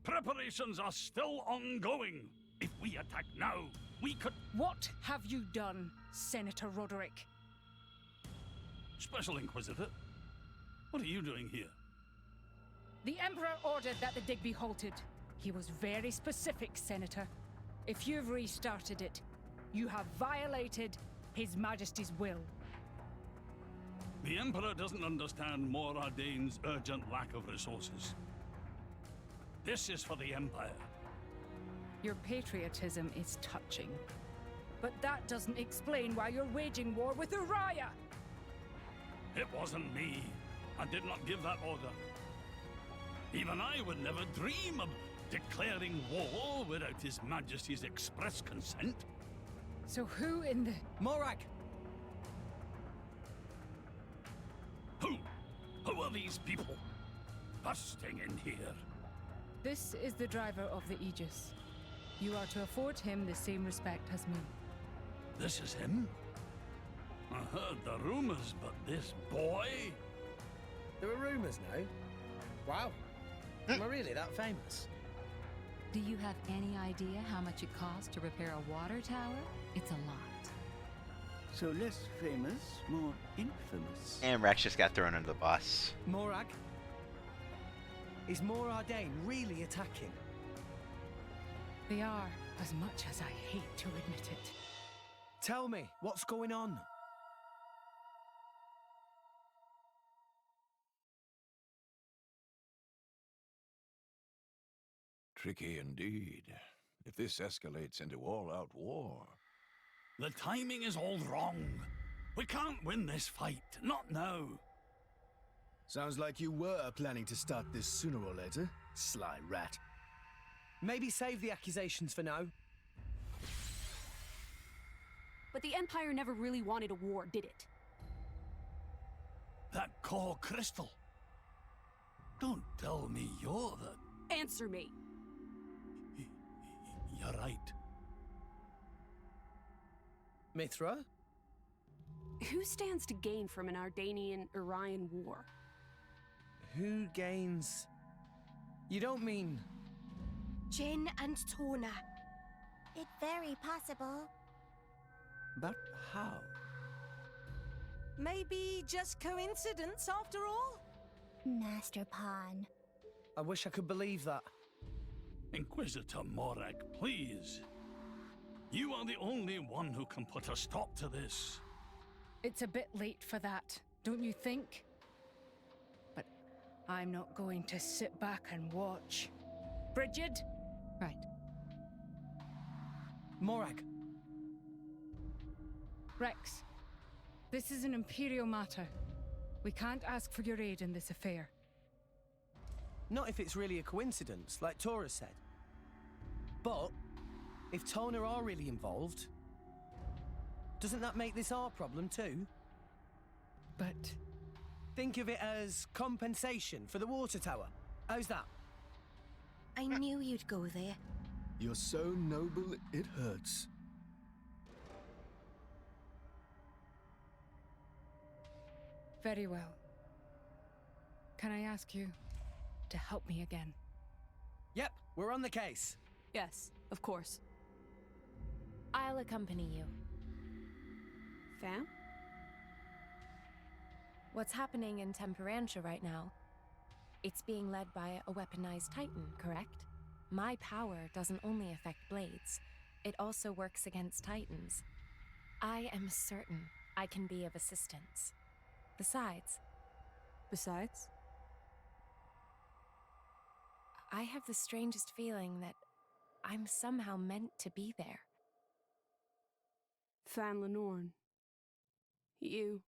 Preparations are still ongoing. If we attack now, we could... What have you done, Senator Roderick? Special Inquisitor, what are you doing here? The Emperor ordered that the dig be halted. He was very specific, Senator. If you've restarted it, you have violated His Majesty's will. The Emperor doesn't understand Mor Ardane's urgent lack of resources. This is for the Empire. Your patriotism is touching. But that doesn't explain why you're waging war with Uriah! It wasn't me. I did not give that order. Even I would never dream of declaring war without His Majesty's express consent. So who in the... Morag! Who are these people busting in here? This is the driver of the Aegis. You are to afford him the same respect as me. This is him? I heard the rumors, but this boy? There are rumors now? Wow. Am I really that famous? Do you have any idea how much it costs to repair a water tower? It's a lot. So less famous, more infamous. And Rex just got thrown under the bus. Morag? Is Mor Ardane really attacking? They are, as much as I hate to admit it. Tell me, what's going on? Tricky indeed. If this escalates into all-out war... The timing is all wrong. We can't win this fight, not now. Sounds like you were planning to start this sooner or later, sly rat. Maybe save the accusations for now. But the Empire never really wanted a war, did it? That core crystal. Don't tell me you're the... Answer me! You're right. Mithra? Who stands to gain from an Ardanian-Urian war? Who gains... You don't mean... Jin and Torna. It's very possible. But how? Maybe just coincidence after all? Master Pawn. I wish I could believe that. Inquisitor Morag, please. You are the only one who can put a stop to this. It's a bit late for that, don't you think? But I'm not going to sit back and watch. Brigid? Right. Morag. Rex, this is an Imperial matter. We can't ask for your aid in this affair. Not if it's really a coincidence, like Tora said. But, if Tona are really involved, doesn't that make this our problem too? But... Think of it as compensation for the water tower. How's that? I knew you'd go there. You're so noble, it hurts. Very well. Can I ask you to help me again? Yep, we're on the case. Yes, of course. I'll accompany you. Fam? What's happening in Temperantia right now? It's being led by a weaponized Titan, correct? My power doesn't only affect blades, it also works against Titans. I am certain I can be of assistance. Besides? I have the strangest feeling that I'm somehow meant to be there. Fan Lenorn. You.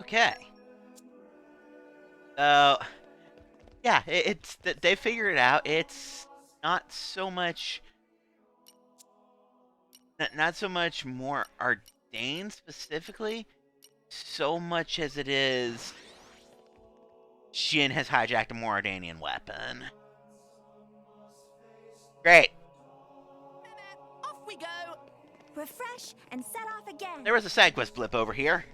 Okay. Yeah, it's they figured it out. It's not so much, not so much more Ardane specifically, so much as it is Jin has hijacked a more Ardanian weapon. Great. Off we go! Refresh and set off again. There was a side quest blip over here.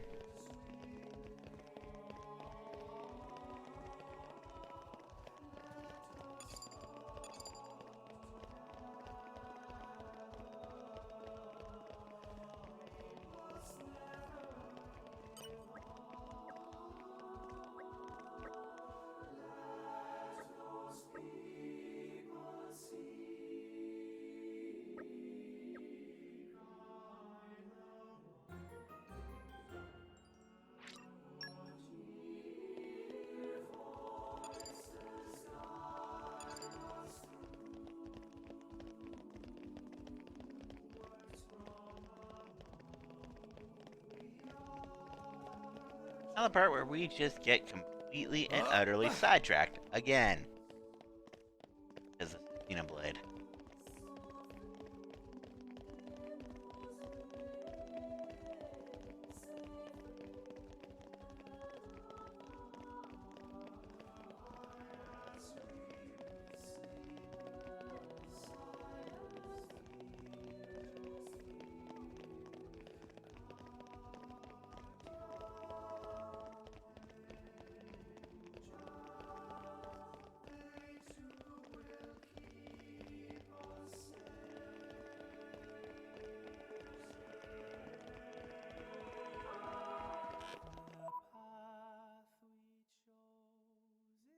Now the part where we just get completely and utterly sidetracked again. Because of Xenoblade.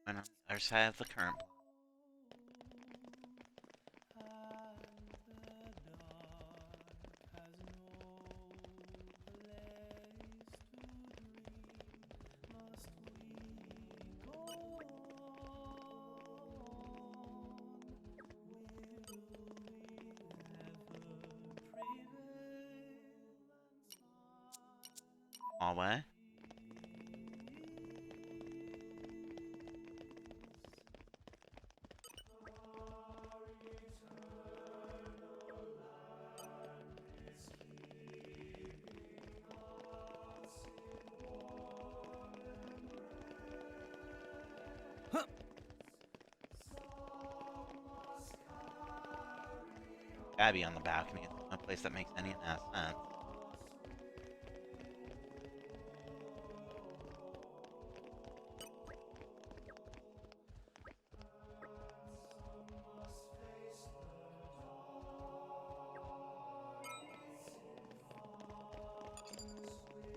On the other side of the current block. Hallway. Gotta be on the balcony. It's no place that makes any sense.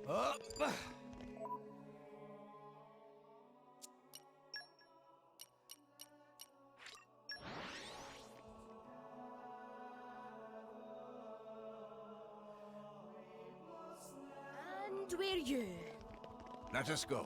Up. And we're you. Let us go.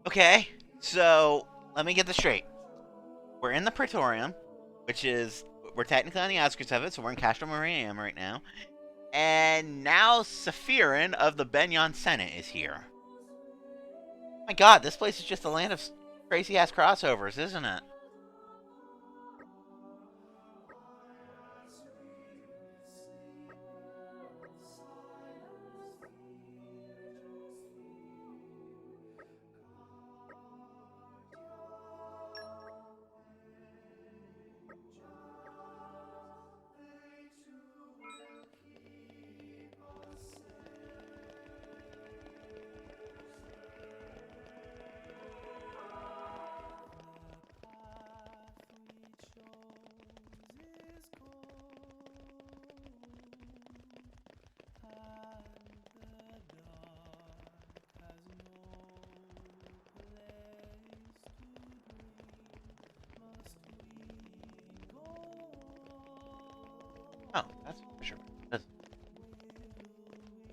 Okay, so let me get this straight. We're in the Praetorium, which is we're technically on the outskirts of it, so we're in Castle Meriam right now. And now Sephirin of the Benyon Senate is here. My god, this place is just a land of crazy ass crossovers, isn't it? Oh, that's for sure.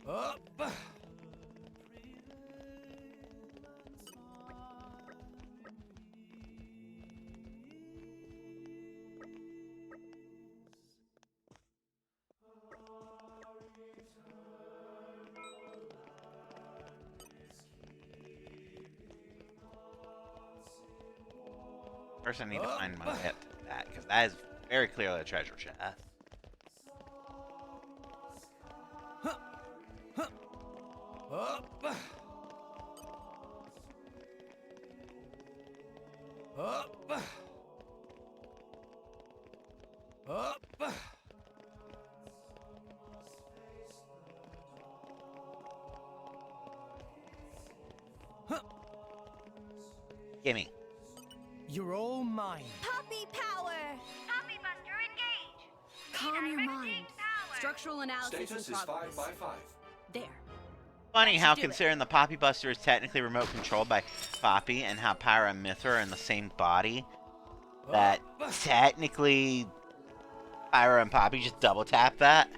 Up. First, I need to find my way up to that, because that is very clearly a treasure chest. Gimme. You're all mine. Puppy power! Poppy Buster, engage! Calm your mind. Structural analysis Status in is progress. 5 by 5. There. Funny how, do it. considering the Poppy Buster is technically remote controlled by Poppy, and how Pyra and Mithra are in the same body, that technically Pyra and Poppy just double tap that.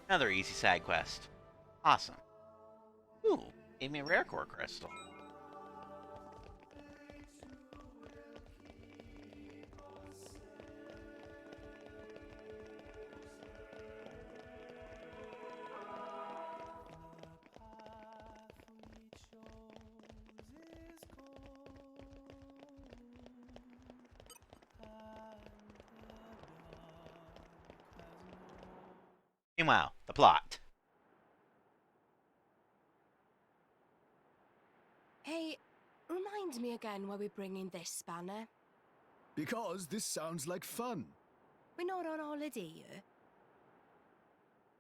Another easy side quest. Awesome. Ooh, gave me a rare core crystal. Meanwhile, the plot. Hey, remind me again why we're bringing this spanner. Because this sounds like fun. We're not on holiday here.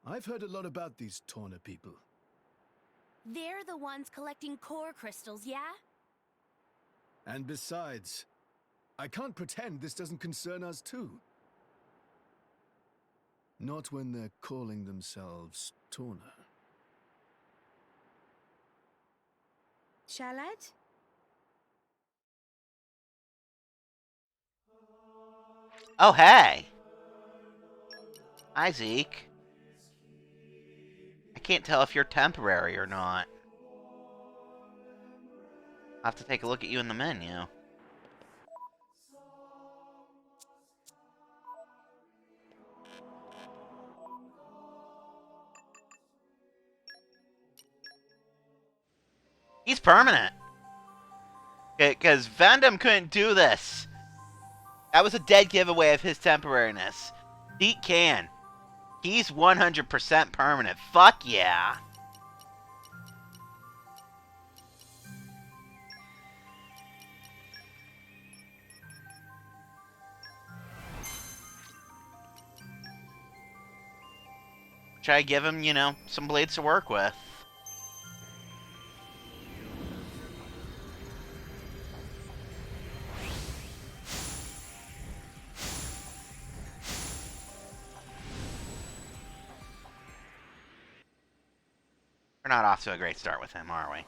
I've heard a lot about these Torna people. They're the ones collecting core crystals, yeah? And besides, I can't pretend this doesn't concern us too. Not when they're calling themselves Torna. Shalad? Oh, hey! Hi, Zeke. I can't tell if you're temporary or not. I'll have to take a look at you in the menu. He's permanent. Because Vandam couldn't do this. That was a dead giveaway of his temporariness. Zeke can. He's 100% permanent. Fuck yeah. Try to give him, you know, some blades to work with. We're not off to a great start with him, are we?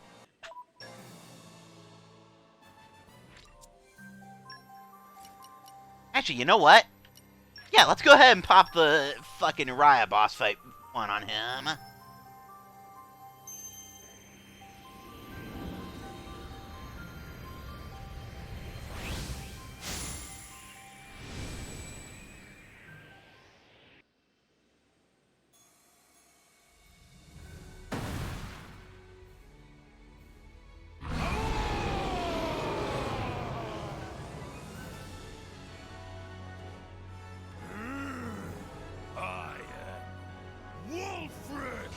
Actually, you know what? Yeah, let's go ahead and pop the fucking Raya boss fight one on him. I am Wolfred!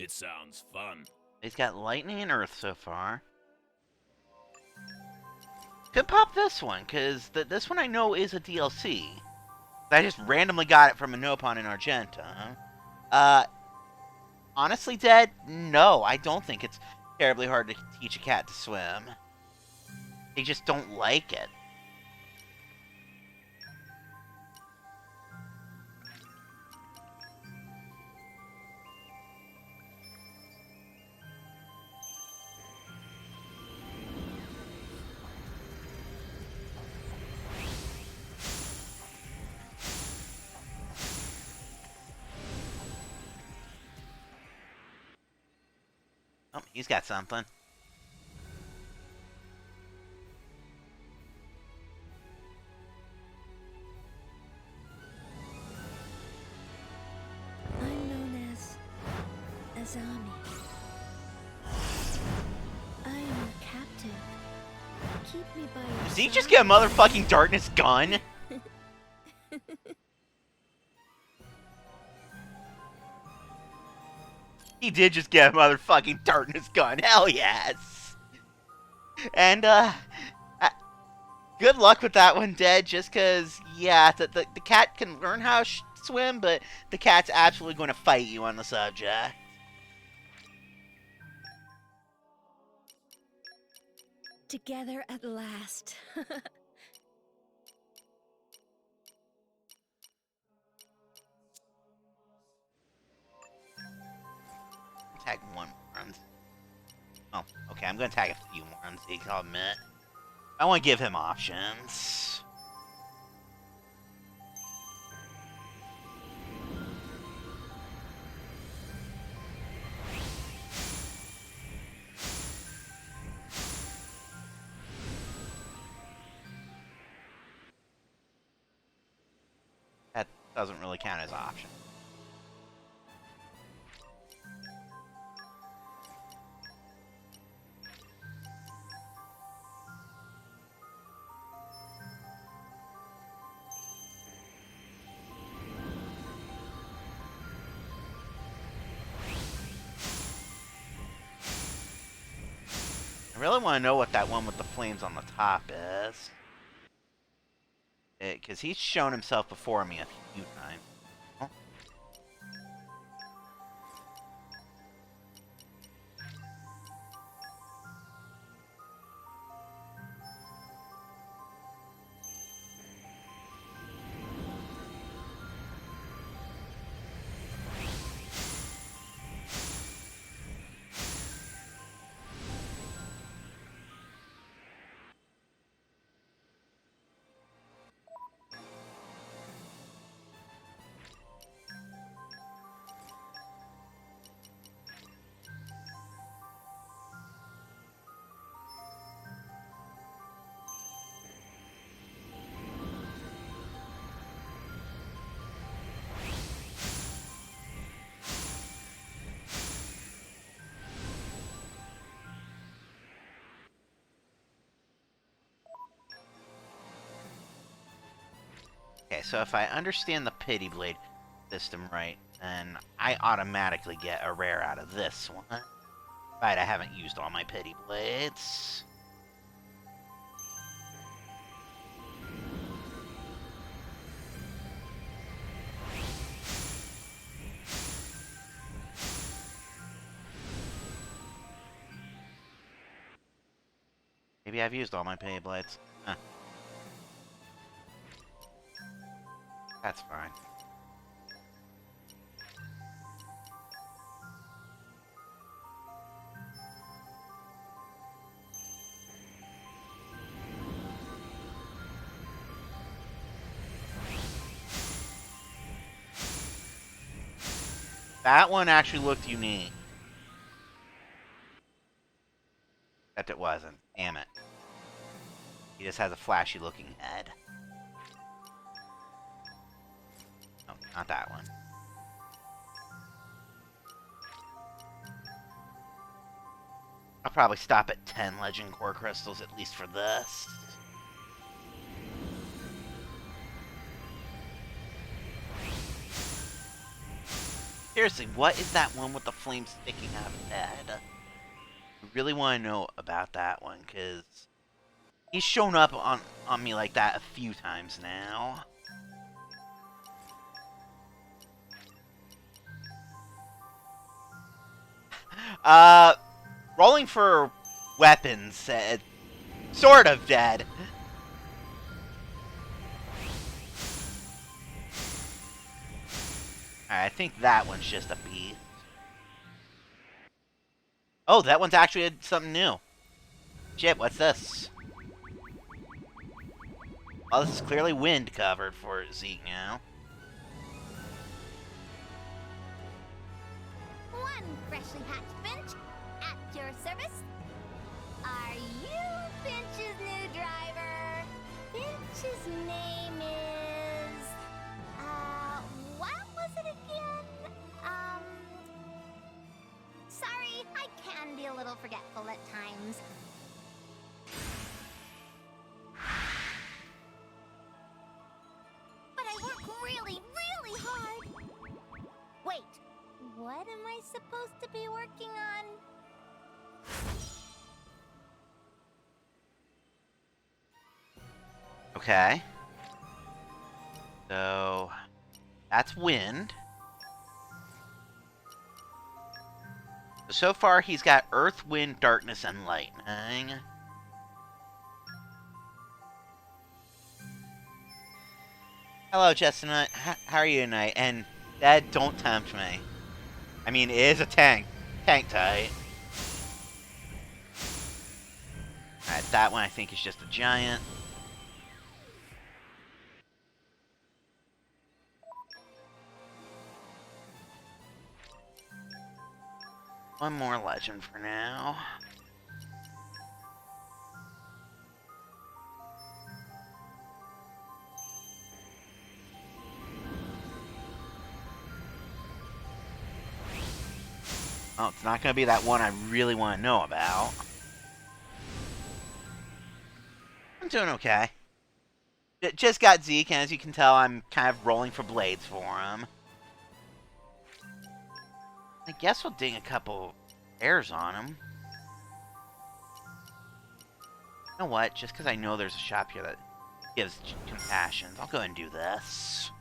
It sounds fun. He's got lightning and earth so far. Could pop this one, because this one I know is a DLC. I just randomly got it from a Nopon in Argenta. Honestly, Dad, no, I don't think it's terribly hard to teach a cat to swim. They just don't like it. Oh, he's got something. I'm known as Azami. I am your captive. Keep me by your Does he just get a motherfucking darkness gun? He did just get a motherfucking darkness gun. Hell yes. And, good luck with that one, Dead, just because, yeah, the cat can learn how to swim, but the cat's absolutely going to fight you on the subject. Together at last. Tag one more. Oh, okay, I'm going to tag a few more on Zeke, I'll admit. I want to give him options. That doesn't really count as option. I really want to know what that one with the flames on the top is. Because he's shown himself before me a few times. Oh. Okay, so if I understand the Pity Blade system right, then I automatically get a rare out of this one. Right, I haven't used all my Pity Blades. Maybe I've used all my Pity Blades. Huh. That's fine. That one actually looked unique. Except it wasn't. Damn it. He just has a flashy looking head. No, not that one. I'll probably stop at 10 Legend Core Crystals at least for this. Seriously, what is that one with the flame sticking out of his head? I really want to know about that one, because he's shown up on me like that a few times now. Rolling for weapons, sort of dead. Alright, I think that one's just a beast. Oh, that one's actually something new. Shit, what's this? Oh, this is clearly wind covered for Zeke now. One freshly hatched Finch at your service. Are you Finch's new driver? Finch's name is... what was it again? Sorry, I can be a little forgetful at times. But I work really, really hard. Wait, what am I supposed to be working on? Okay. So, that's wind. So far, he's got earth, wind, darkness, and lightning. Hello, Chestnut. How are you tonight? And, Dad, don't tempt me. I mean, it is a tank. Tank type. Alright, that one I think is just a giant. One more legend for now. Oh, it's not going to be that one I really want to know about. I'm doing okay. Just got Zeke, and as you can tell, I'm kind of rolling for blades for him. I guess we'll ding a couple airs on him. You know what? Just because I know there's a shop here that gives compassions, I'll go ahead and do this.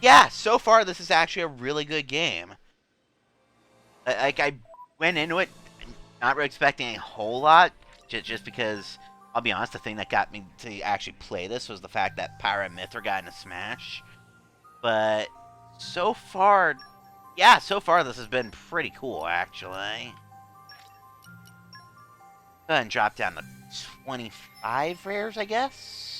Yeah, so far this is actually a really good game. Like, I went into it not really expecting a whole lot, just because, I'll be honest, the thing that got me to actually play this was the fact that Pyra and Mithra got into Smash. But so far, yeah, so far this has been pretty cool, actually. Go ahead and drop down to 25 rares, I guess.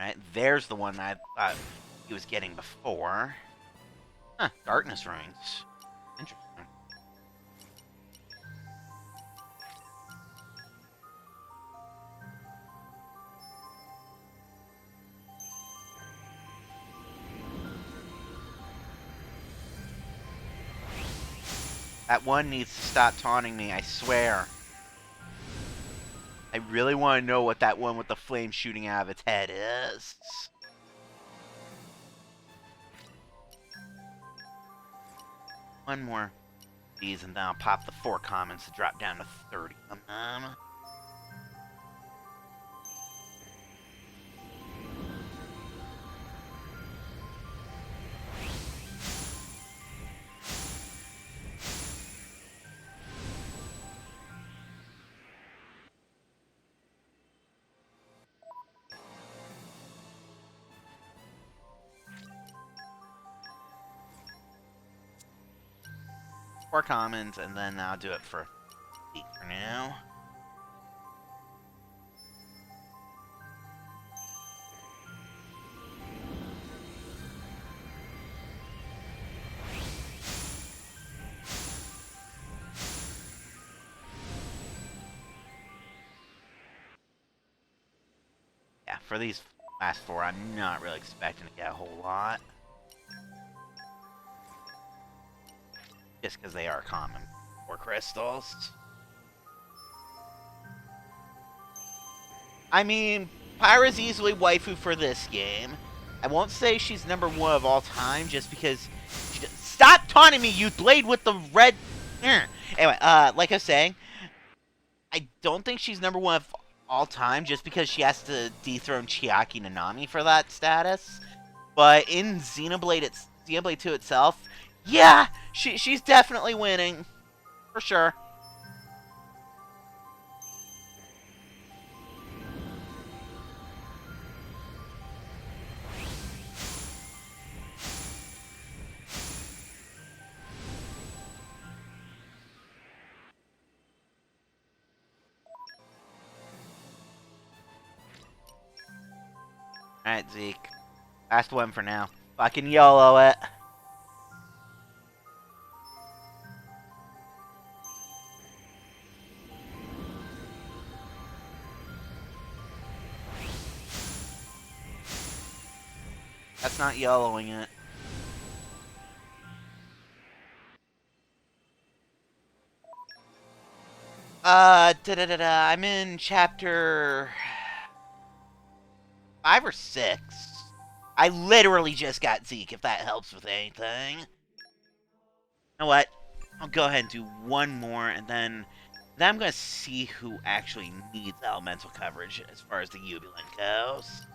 Right, there's the one I thought he was getting before. Huh, darkness rings. Interesting. That one needs to stop taunting me, I swear. I really want to know what that one with the flame shooting out of its head is. One more of these, and then I'll pop the 4 commons to drop down to 30 of them. Four commons, and then I'll do it for 8 for now. for these last 4, I'm not really expecting to get a whole lot. Just because they are common for crystals. I mean, Pyra's easily waifu for this game. I won't say she's number 1 of all time just because... Stop taunting me, you blade with the red... Anyway, like I was saying, I don't think she's number 1 of all time just because she has to dethrone Chiaki Nanami for that status. But in Xenoblade 2 itself, yeah, she's definitely winning. For sure. Alright, Zeke. Last one for now. Fucking YOLO it. That's not YOLOing it. I'm in chapter 5 or 6. I literally just got Zeke, if that helps with anything. You know what? I'll go ahead and do one more, and then I'm going to see who actually needs elemental coverage as far as the Jubilant goes.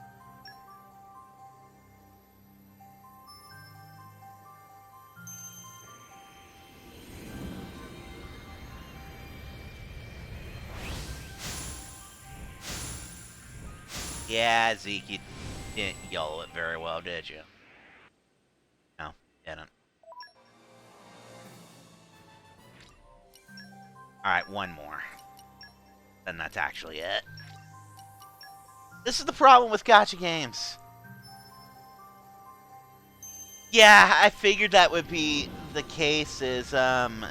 Yeah, Zeke, you didn't YOLO it very well, did you? No, didn't. Alright, one more. Then that's actually it. This is the problem with gacha games. Yeah, I figured that would be the case is, Dad,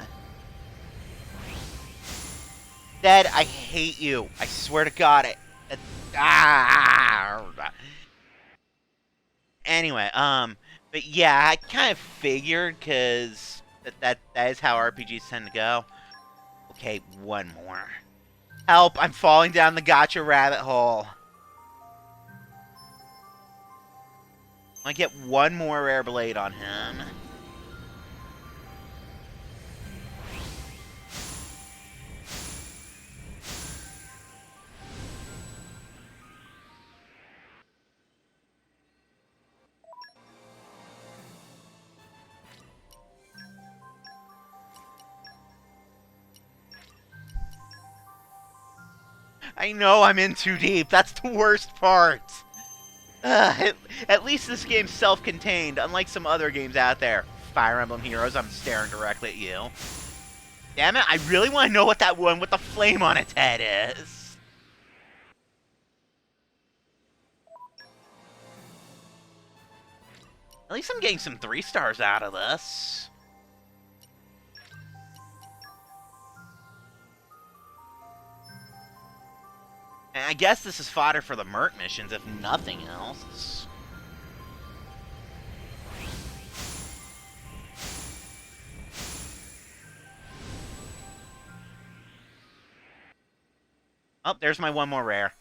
I hate you. I swear to God, Anyway, but yeah, I kind of figured, because that is how RPGs tend to go. Okay, one more. Help, I'm falling down the gacha rabbit hole. I get one more rare blade on him. I know I'm in too deep. That's the worst part. At least this game's self-contained, unlike some other games out there. Fire Emblem Heroes, I'm staring directly at you. Damn it, I really want to know what that one with the flame on its head is. At least I'm getting some 3 stars out of this. And I guess this is fodder for the Merc missions, if nothing else. Oh, there's my one more rare.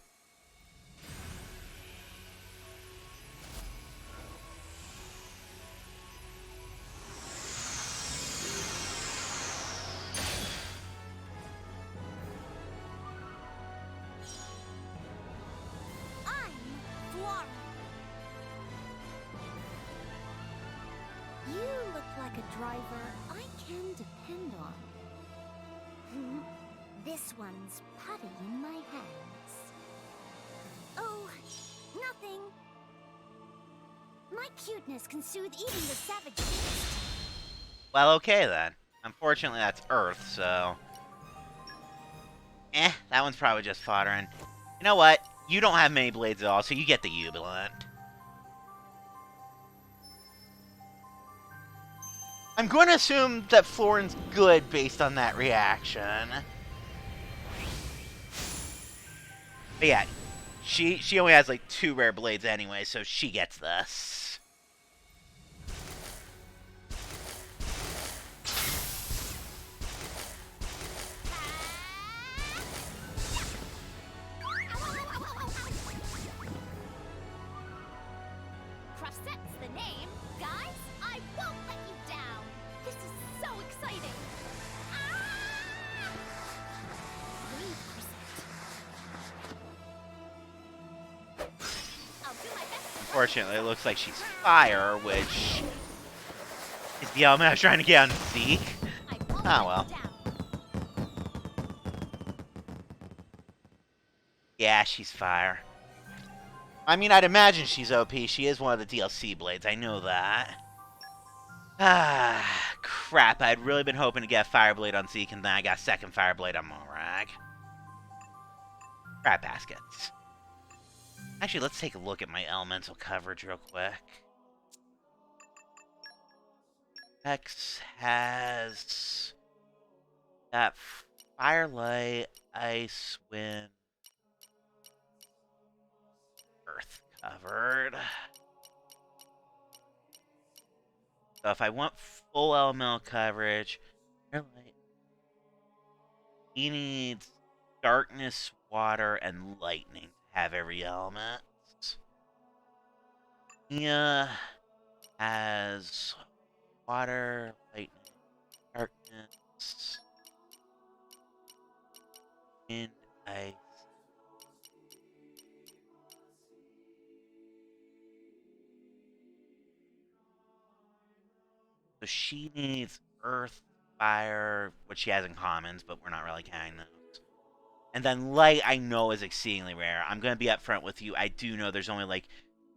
You look like a driver I can depend on. This one's putty in my hands. Oh, nothing. My cuteness can soothe even the savages. Well, okay then. Unfortunately, that's Earth, so... that one's probably just fodder, and... You know what? You don't have many blades at all, so you get the Jubilant. I'm going to assume that Florin's good based on that reaction. But yeah, She only has like 2 rare blades anyway, so she gets this. Croissette's the name. Guys, I won't let you down. This is so exciting. Brave Croissette. I'll do my best. Unfortunately, it looks like she's fire, which is the element I was trying to get on Zeke. Oh well. Yeah, she's fire. I mean, I'd imagine she's OP. She is one of the DLC blades. I know that. Ah, crap. I'd really been hoping to get Fireblade on Zeke, and then I got second Fireblade on Morag. Crap baskets. Actually, let's take a look at my elemental coverage real quick. X has that Firelight, Ice, Wind, Earth covered. So if I want full elemental coverage, he needs darkness, water, and lightning to have every element. Mia has water, lightning, darkness, wind, ice. So she needs earth, fire, which she has in commons, but we're not really counting those. And then light, I know, is exceedingly rare. I'm going to be upfront with you. I do know there's only like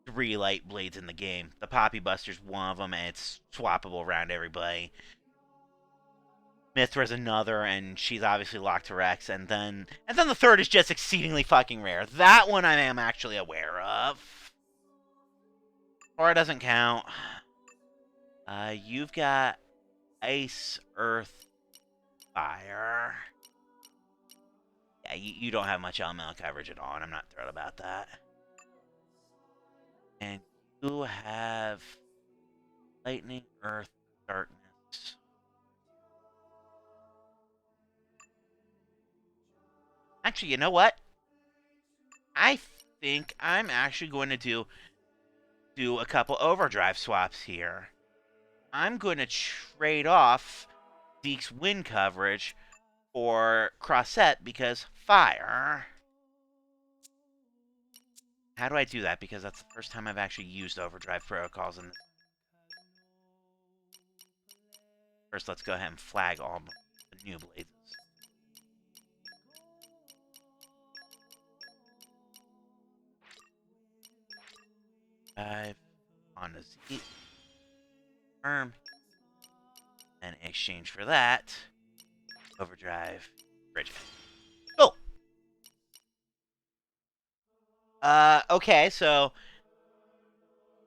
3 light blades in the game. The Poppy Buster's one of them, and it's swappable around everybody. Mithra's another, and she's obviously locked to Rex. And then the third is just exceedingly fucking rare. That one I am actually aware of. Or it doesn't count. You've got ice, earth, fire. Yeah, you don't have much elemental coverage at all, and I'm not thrilled about that. And you have lightning, earth, darkness. Actually, you know what? I think I'm actually going to do a couple overdrive swaps here. I'm going to trade off Zeke's wind coverage for Croisette because fire. How do I do that? Because that's the first time I've actually used overdrive protocols in this. First, let's go ahead and flag all the new blazes. Dive on a Z. Confirm. And in exchange for that, overdrive Bridget. Cool. Okay, so.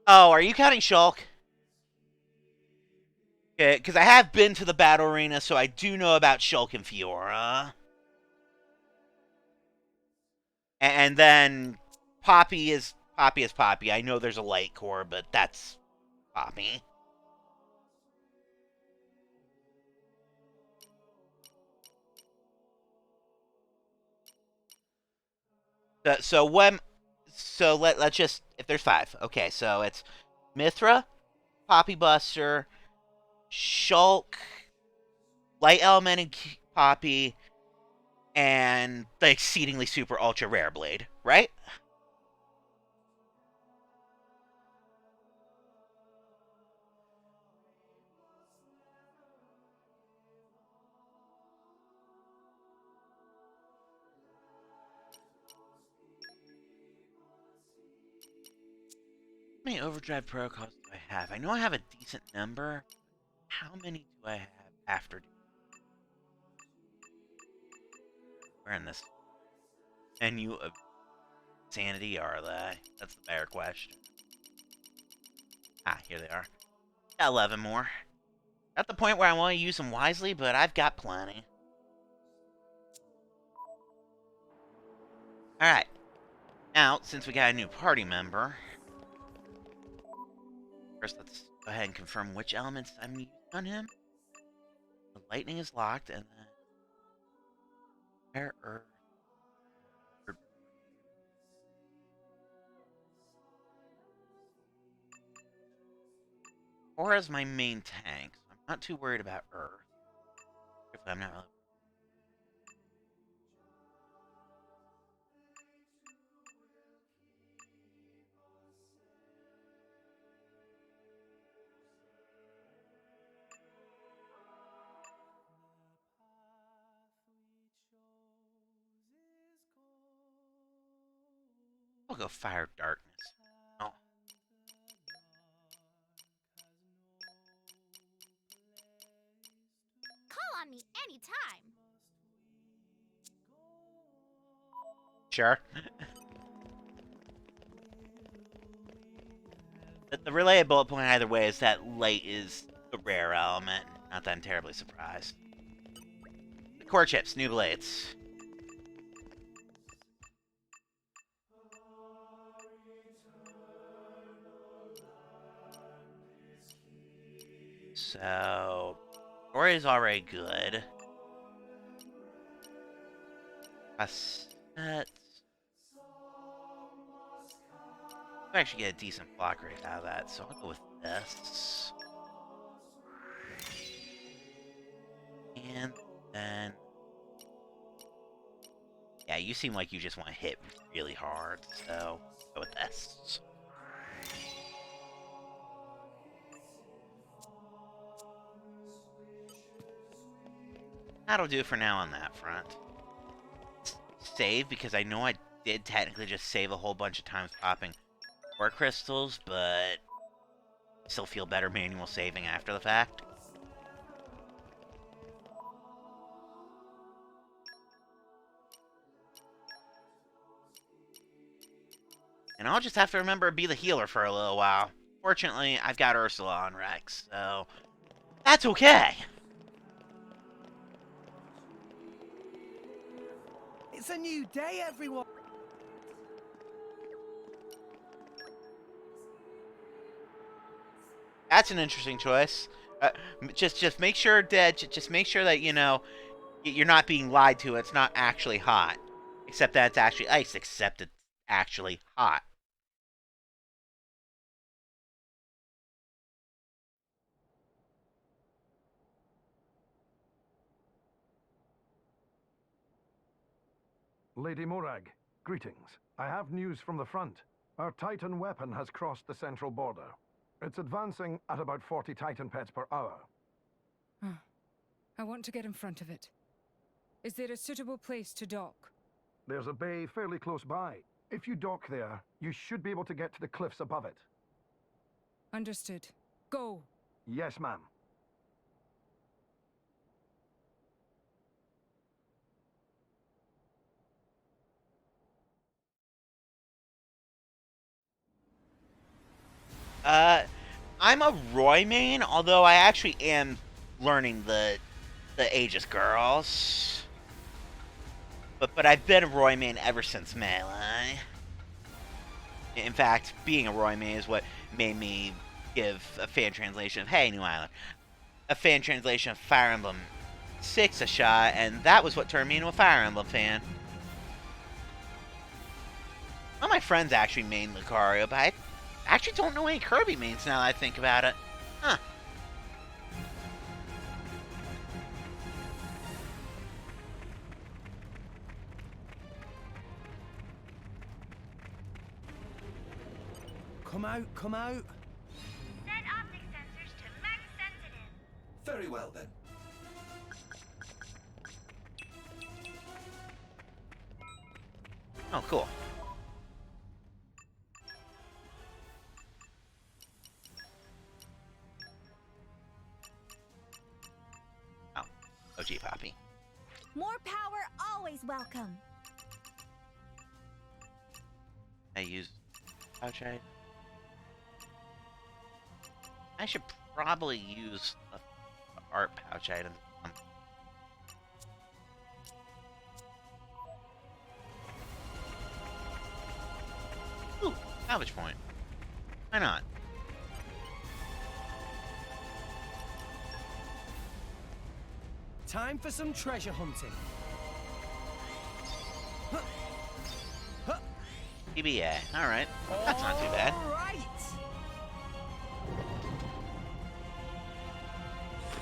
Oh, are you counting Shulk? Okay, because I have been to the battle arena, so I do know about Shulk and Fiora. And then Poppy is Poppy. I know there's a light core, but that's Poppy. Let's just, if there's 5. Okay, so it's Mithra, Poppy Buster, Shulk, Light Elemented Poppy, and the exceedingly super ultra rare blade, right? How many overdrive protocols do I have? I know I have a decent number. How many do I have after? Where in this menu of sanity are they? That's the better question. Ah, here they are. Got 11 more. At the point where I want to use them wisely, but I've got plenty. Alright. Now, since we got a new party member, first let's go ahead and confirm which elements I'm using on him. The lightning is locked, and then fire, earth. Or as my main tank, so I'm not too worried about earth. I'm not really. I'll go fire darkness. Oh. Call on me anytime. Sure. The related bullet point either way is that light is a rare element. Not that I'm terribly surprised. The core chips, new blades. So, story is already good. Cassettes. I actually get a decent block rate out of that, so I'll go with this. And then... yeah, you seem like you just want to hit really hard, so go with this. That'll do for now on that front. Save, because I know I did technically just save a whole bunch of times popping core crystals, but still feel better manual saving after the fact. And I'll just have to remember to be the healer for a little while. Fortunately, I've got Ursula on Rex, so that's okay. It's a new day, everyone. That's an interesting choice. Just make sure that you know you're not being lied to. It's not actually hot, except that it's actually ice. Except it's actually hot. Lady Morag, greetings. I have news from the front. Our Titan weapon has crossed the central border. It's advancing at about 40 Titan pets per hour. I want to get in front of it. Is there a suitable place to dock? There's a bay fairly close by. If you dock there, you should be able to get to the cliffs above it. Understood. Go! Yes, ma'am. I'm a Roy main, although I actually am learning the Aegis girls. But I've been a Roy main ever since Melee. In fact, being a Roy main is what made me give a fan translation of Hey New Island, a fan translation of Fire Emblem 6 a shot, and that was what turned me into a Fire Emblem fan. One of my friends actually main Lucario, but I actually don't know any Kirby mains now that I think about it. Huh. Come out, come out. Set optic sensors to max sensitive. Very well then. Oh, cool. Oh, OG Poppy. More power always welcome. I use pouch item. I should probably use a art pouch item. Salvage point. Why not? Time for some treasure hunting. PBA. Alright. That's not too bad. Right.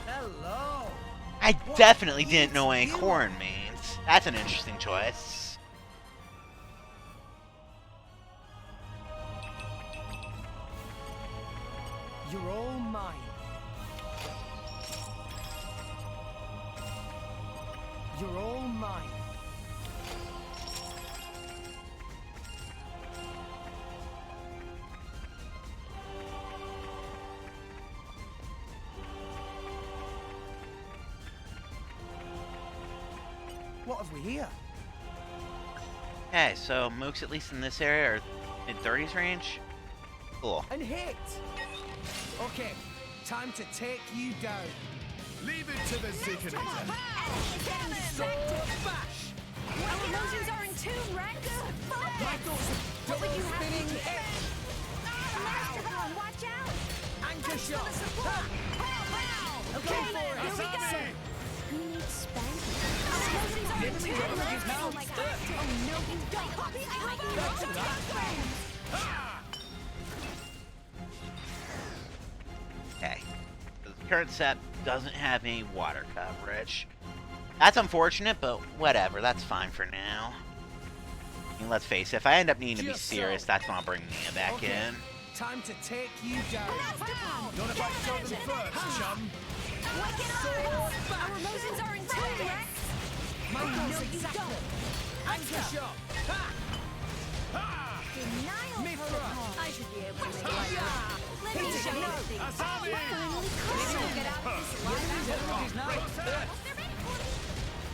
Hello. I definitely didn't know what acorn means. That's an interesting choice. You're all mine. You're all mine. What have we here? Okay, so mooks at least in this area are mid-30s range. Cool. And hit! Okay, time to take you down. Leave it to the Zikinator. Bash! Our emotions are in tune, Rex! What would you have spinning Mastodon, watch out! anchor shot! Okay, for it. here we go! Asami! Who needs spanking? Our emotions are in tune, Rex! Oh my god! Oh no, you don't! Poppy, I might be wrong to Okay. The current set doesn't have any water coverage. That's unfortunate, but whatever. That's fine for now. I mean, let's face it, if I end up needing to be Just so. serious, that's when I'll bring Nia back in. Time to take you down. Not if I show them first, chum. Our emotions are in tune, Rex! No, exactly. Anchor shot. Denial Mithra. protocol. I should be able to make light of it. Let me show you things. Asami! Finally caught you. Get out of this alive.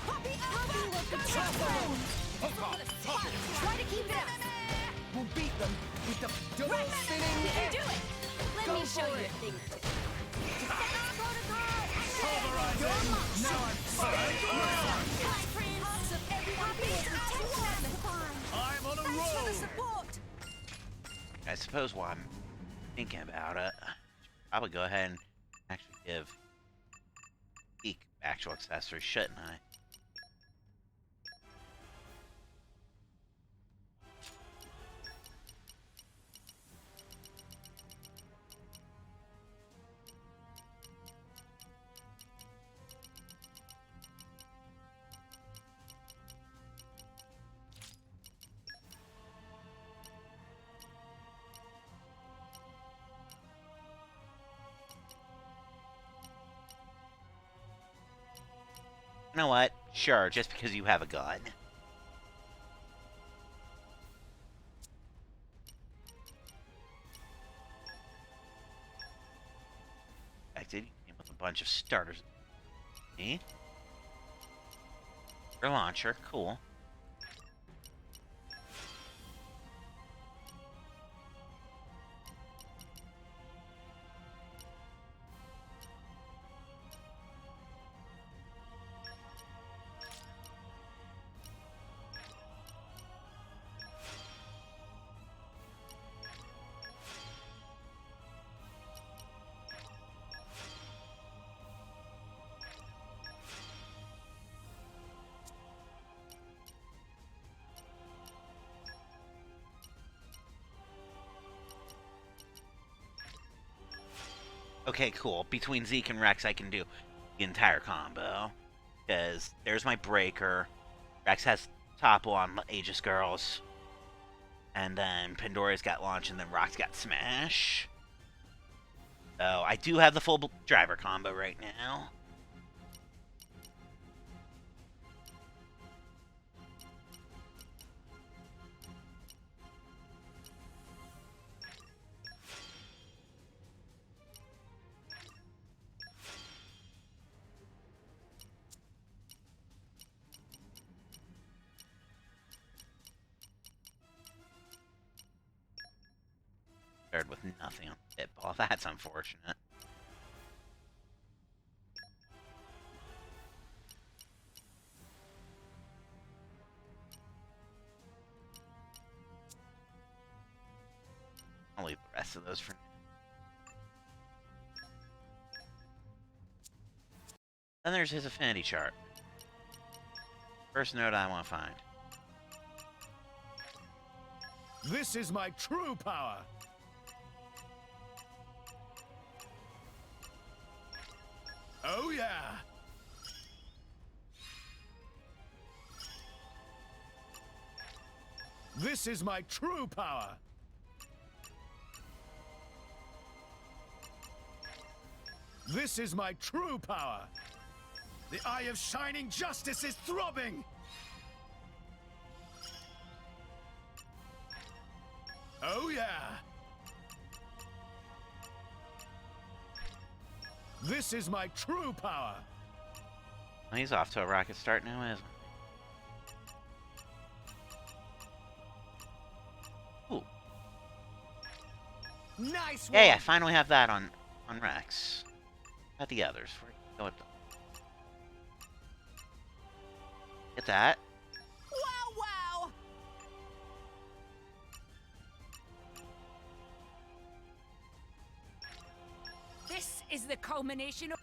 Poppy will control them. Try to keep it up. We'll beat them with the double spinning You can hit. do it. Let Go me show for you it. a thing or two. Defense protocol. Pulverizing. Now I'm My friends. Hearts of everyone pays attention. I'm on a roll. Support. I suppose while I'm thinking about it, I would go ahead and actually give Zeke actual accessories, shouldn't I? You know what? Sure, just because you have a gun. I did came with a bunch of starters. See? Your launcher, cool. Okay, cool. Between Zeke and Rex, I can do the entire combo. Because there's my breaker. Rex has topple on Aegis Girls. And then Pandora's got launch, and then Rock's got smash. So I do have the full driver combo right now. Started with nothing on the hit ball. That's unfortunate. I'll leave the rest of those for now. Then there's his affinity chart. First note I want to find. This is my true power. Oh yeah. This is my true power. This is my true power. The eye of shining justice is throbbing. Oh yeah. This is my true power. He's off to a rocket start now, isn't he? Ooh. Nice one. Yeah, I finally have that on Rex. Not the others. Go with them. Get that. Wow, wow! This is the culmination of...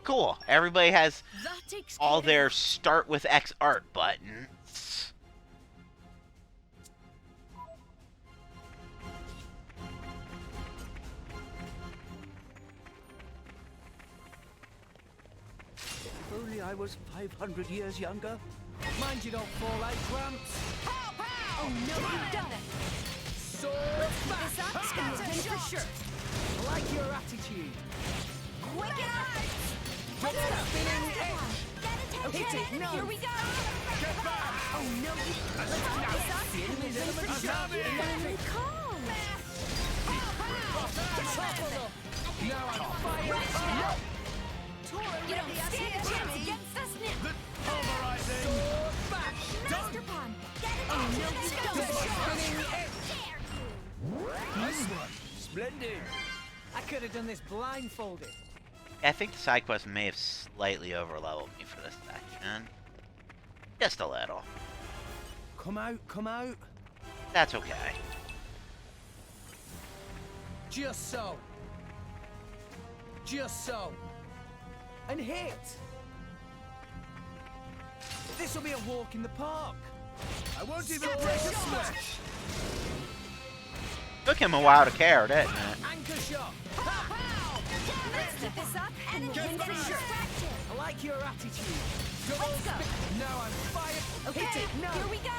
Cool. Everybody has That takes all care their of- start with X art buttons. If only I was 500 years younger. Mind you don't fall out, Gramps. Pow, pow! Oh no, you've done it! Sword back. This up, scatter For shot. sure. I like your attitude. Quick it up! Double spinning hit. Hit it, no! Here we go! Get back. Oh no, you... Let's put this up. The enemy's element is Azami! Calm! Now I'm fired up. You don't stand a chance against us now! Pulverizing. Sword back. Master Pawn! Get it! Oh no, you Double don't! spinning hit. Nice one. Splendid. I could have done this blindfolded. I think the side quest may have slightly overleveled me for this section. Just a little. Come out, come out. That's okay. Just so. Just so. And hit. This will be a walk in the park. I won't even break a sweat. Took him a while to care, didn't it? Anchor shot. Let's keep this up and win for sure! I like your attitude. Double Let's go. spin. Now I'm fired. Okay, Hit it. No. here we go!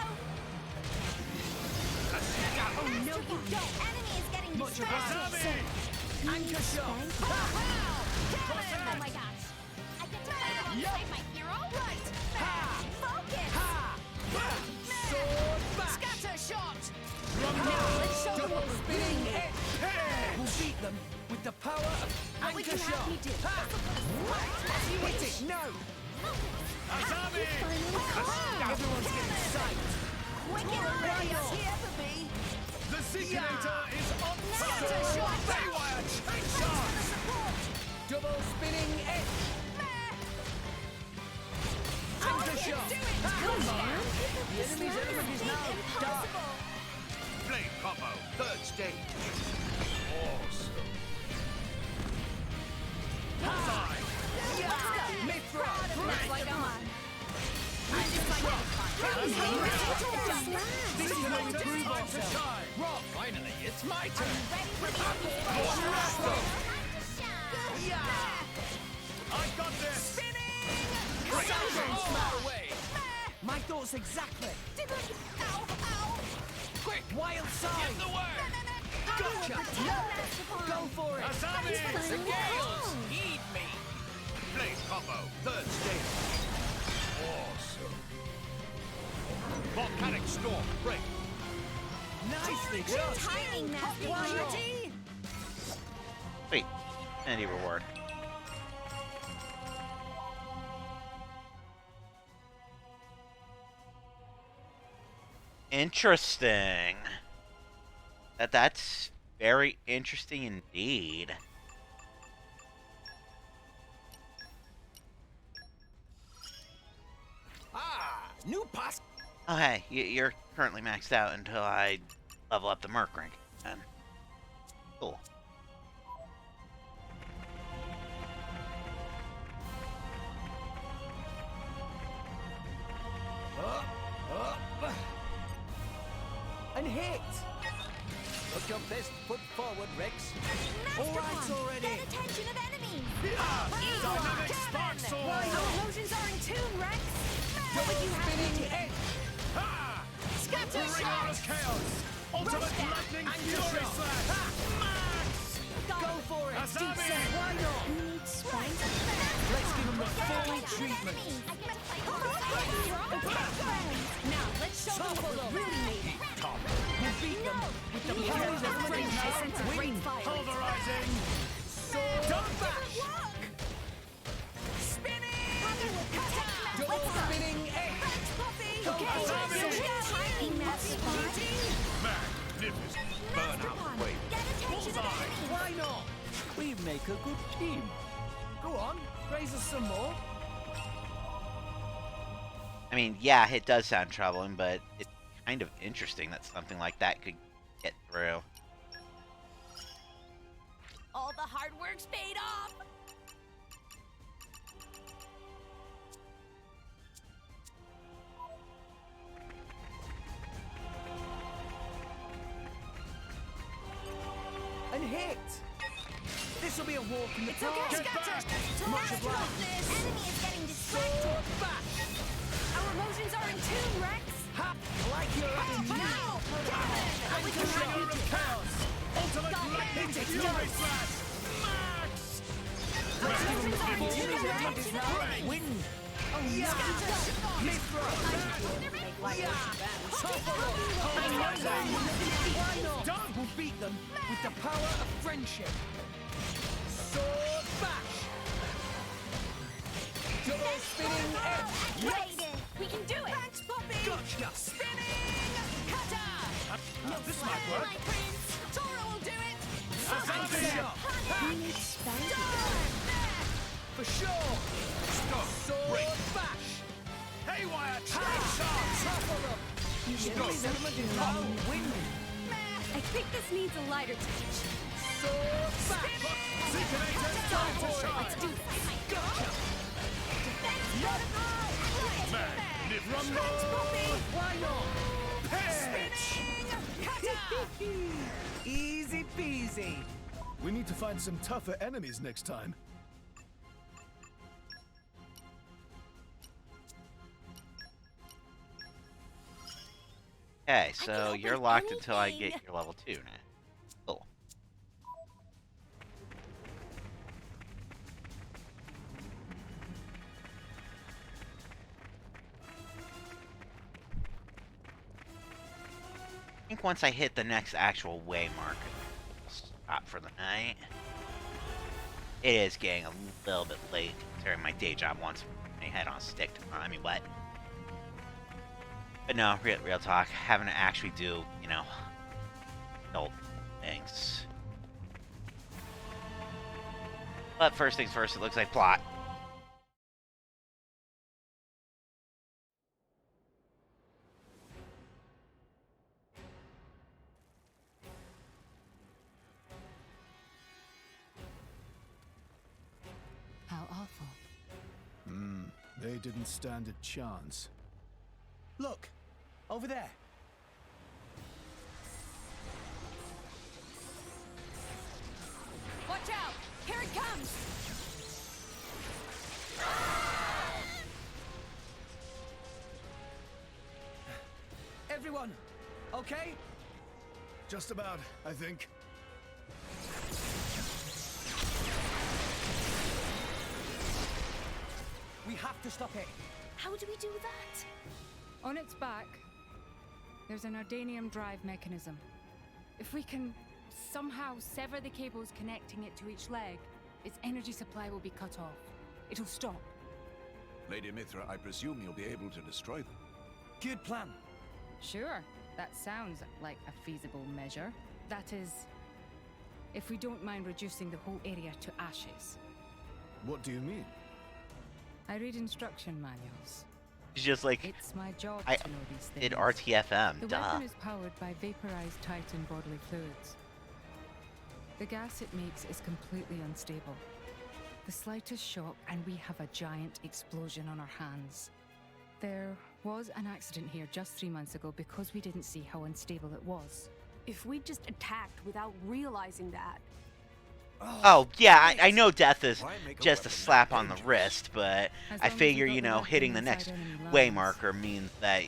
Oh no, you don't! Enemy is getting Much distracted. Azami! Anchor shot. Oh my gosh. I get to fight alongside my hero? Right. Ha. Focus. Ha. Sword back. Scatter shot. Now let's show them double what we're spinning doing. hit. We'll beat them with the power of What would anchor you have shot. me do? Ha. Hit it. No. Azami! Everyone's getting psyched. Quick it up. Here for me. The Zikinator is on Scatter fire! shot. Haywire chainsaw! Double spinning hit. Anchor shot. Come on. The enemy's element is now dark. Blade combo, third stage. Awesome. Bullseye! Mithra. Looks like I'm on. This is how we prove ourselves. Rock! Finally, it's my turn! I got this! Spinning! My thoughts exactly. Ow, ow. Quick, wild side. Get the word! Gotcha. Go for it. Azami! The Gales! Heed me! Blade combo, third stage. Awesome. Volcanic storm, break. Nicely Good done. timing, Master Pawn. Wait. Any reward. Interesting. That's very interesting indeed. Ah, new pass. Oh, hey, you're currently maxed out until I level up the Merc rank. And cool. And hit! Put your best foot forward, Rex. All right already! Get attention of enemies! Dynamic spark sword! Our emotions are in tune, Rex. What would you spinning head? Ha! Scatter Bring on shots. the chaos! Ultimate lightning And fury shot. slash! Max! Go for it! Asami! Why not? You need strength? Let's give him the full treatment. I get to fight all the Now, let's show them what we're really made of. We'll beat them with the power of friendship. Win. Pulverizing! Sword back! Double spinning egg! Go for it! Magnificent! Burn out. Wait. Why not? We make a good team. Go on, raise us some more. I mean, yeah, it does sound troubling, but it's kind of interesting that something like that could get through. All the hard work's paid off! And hit! This'll be a walk in the It's park. okay, Scatter. Much Enemy obliged. is getting distracted! Sword back! Our emotions are in tune, Rex. Ha! Like your attitude. Now, And Bringer of chaos! Ultimate lightning fury slash! Max! Let's give him the full treatment now. Win! Oh, yeah! Mid-throw! Yeah! Topple! Why not? We'll beat them with the power of friendship. Sword bash! Double spinning edge! Activated! We can do it. Thanks, Poppy! Gotcha! Spinning cutter. This might work! My prince! Tora will do it. Asami! We need for sure! Stop! Sword Break! bash! Haywire Ha! charge! Topple them! You should win! I think this needs a lighter touch. Sword bash! Seekinator, time to shine! Let's do this. Gotcha! Magnificent! Why not? Pitch! Easy peasy! We need to find some tougher enemies next time. Okay, so open you're locked until I anything. get your level 2 now. Cool. I think once I hit the next actual way mark, I'll stop for the night. It is getting a little bit late considering my day job wants my head on a stick tomorrow. I mean, what? But no, real talk, having to actually do, you know, adult things. But first things first, it looks like plot. How awful. They didn't stand a chance. Look! Over there! Watch out! Here it comes! Everyone, okay? Just about, I think. We have to stop it. How do we do that? On its back, there's an Ardanium drive mechanism. If we can somehow sever the cables connecting it to each leg, its energy supply will be cut off. It'll stop. Lady Mithra, I presume you'll be able to destroy them. Good plan. Sure, that sounds like a feasible measure. That is, if we don't mind reducing the whole area to ashes. What do you mean? I read instruction manuals. It's just like, It's my job I to know these things. did RTFM, The duh. weapon is powered by vaporized Titan bodily fluids. The gas it makes is completely unstable. The slightest shock and we have a giant explosion on our hands. There was an accident here just 3 months ago because we didn't see how unstable it was. If we just attacked without realizing that. Oh, yeah, I know death is just a slap on the wrist, but I figure, you know, hitting the next way marker means that,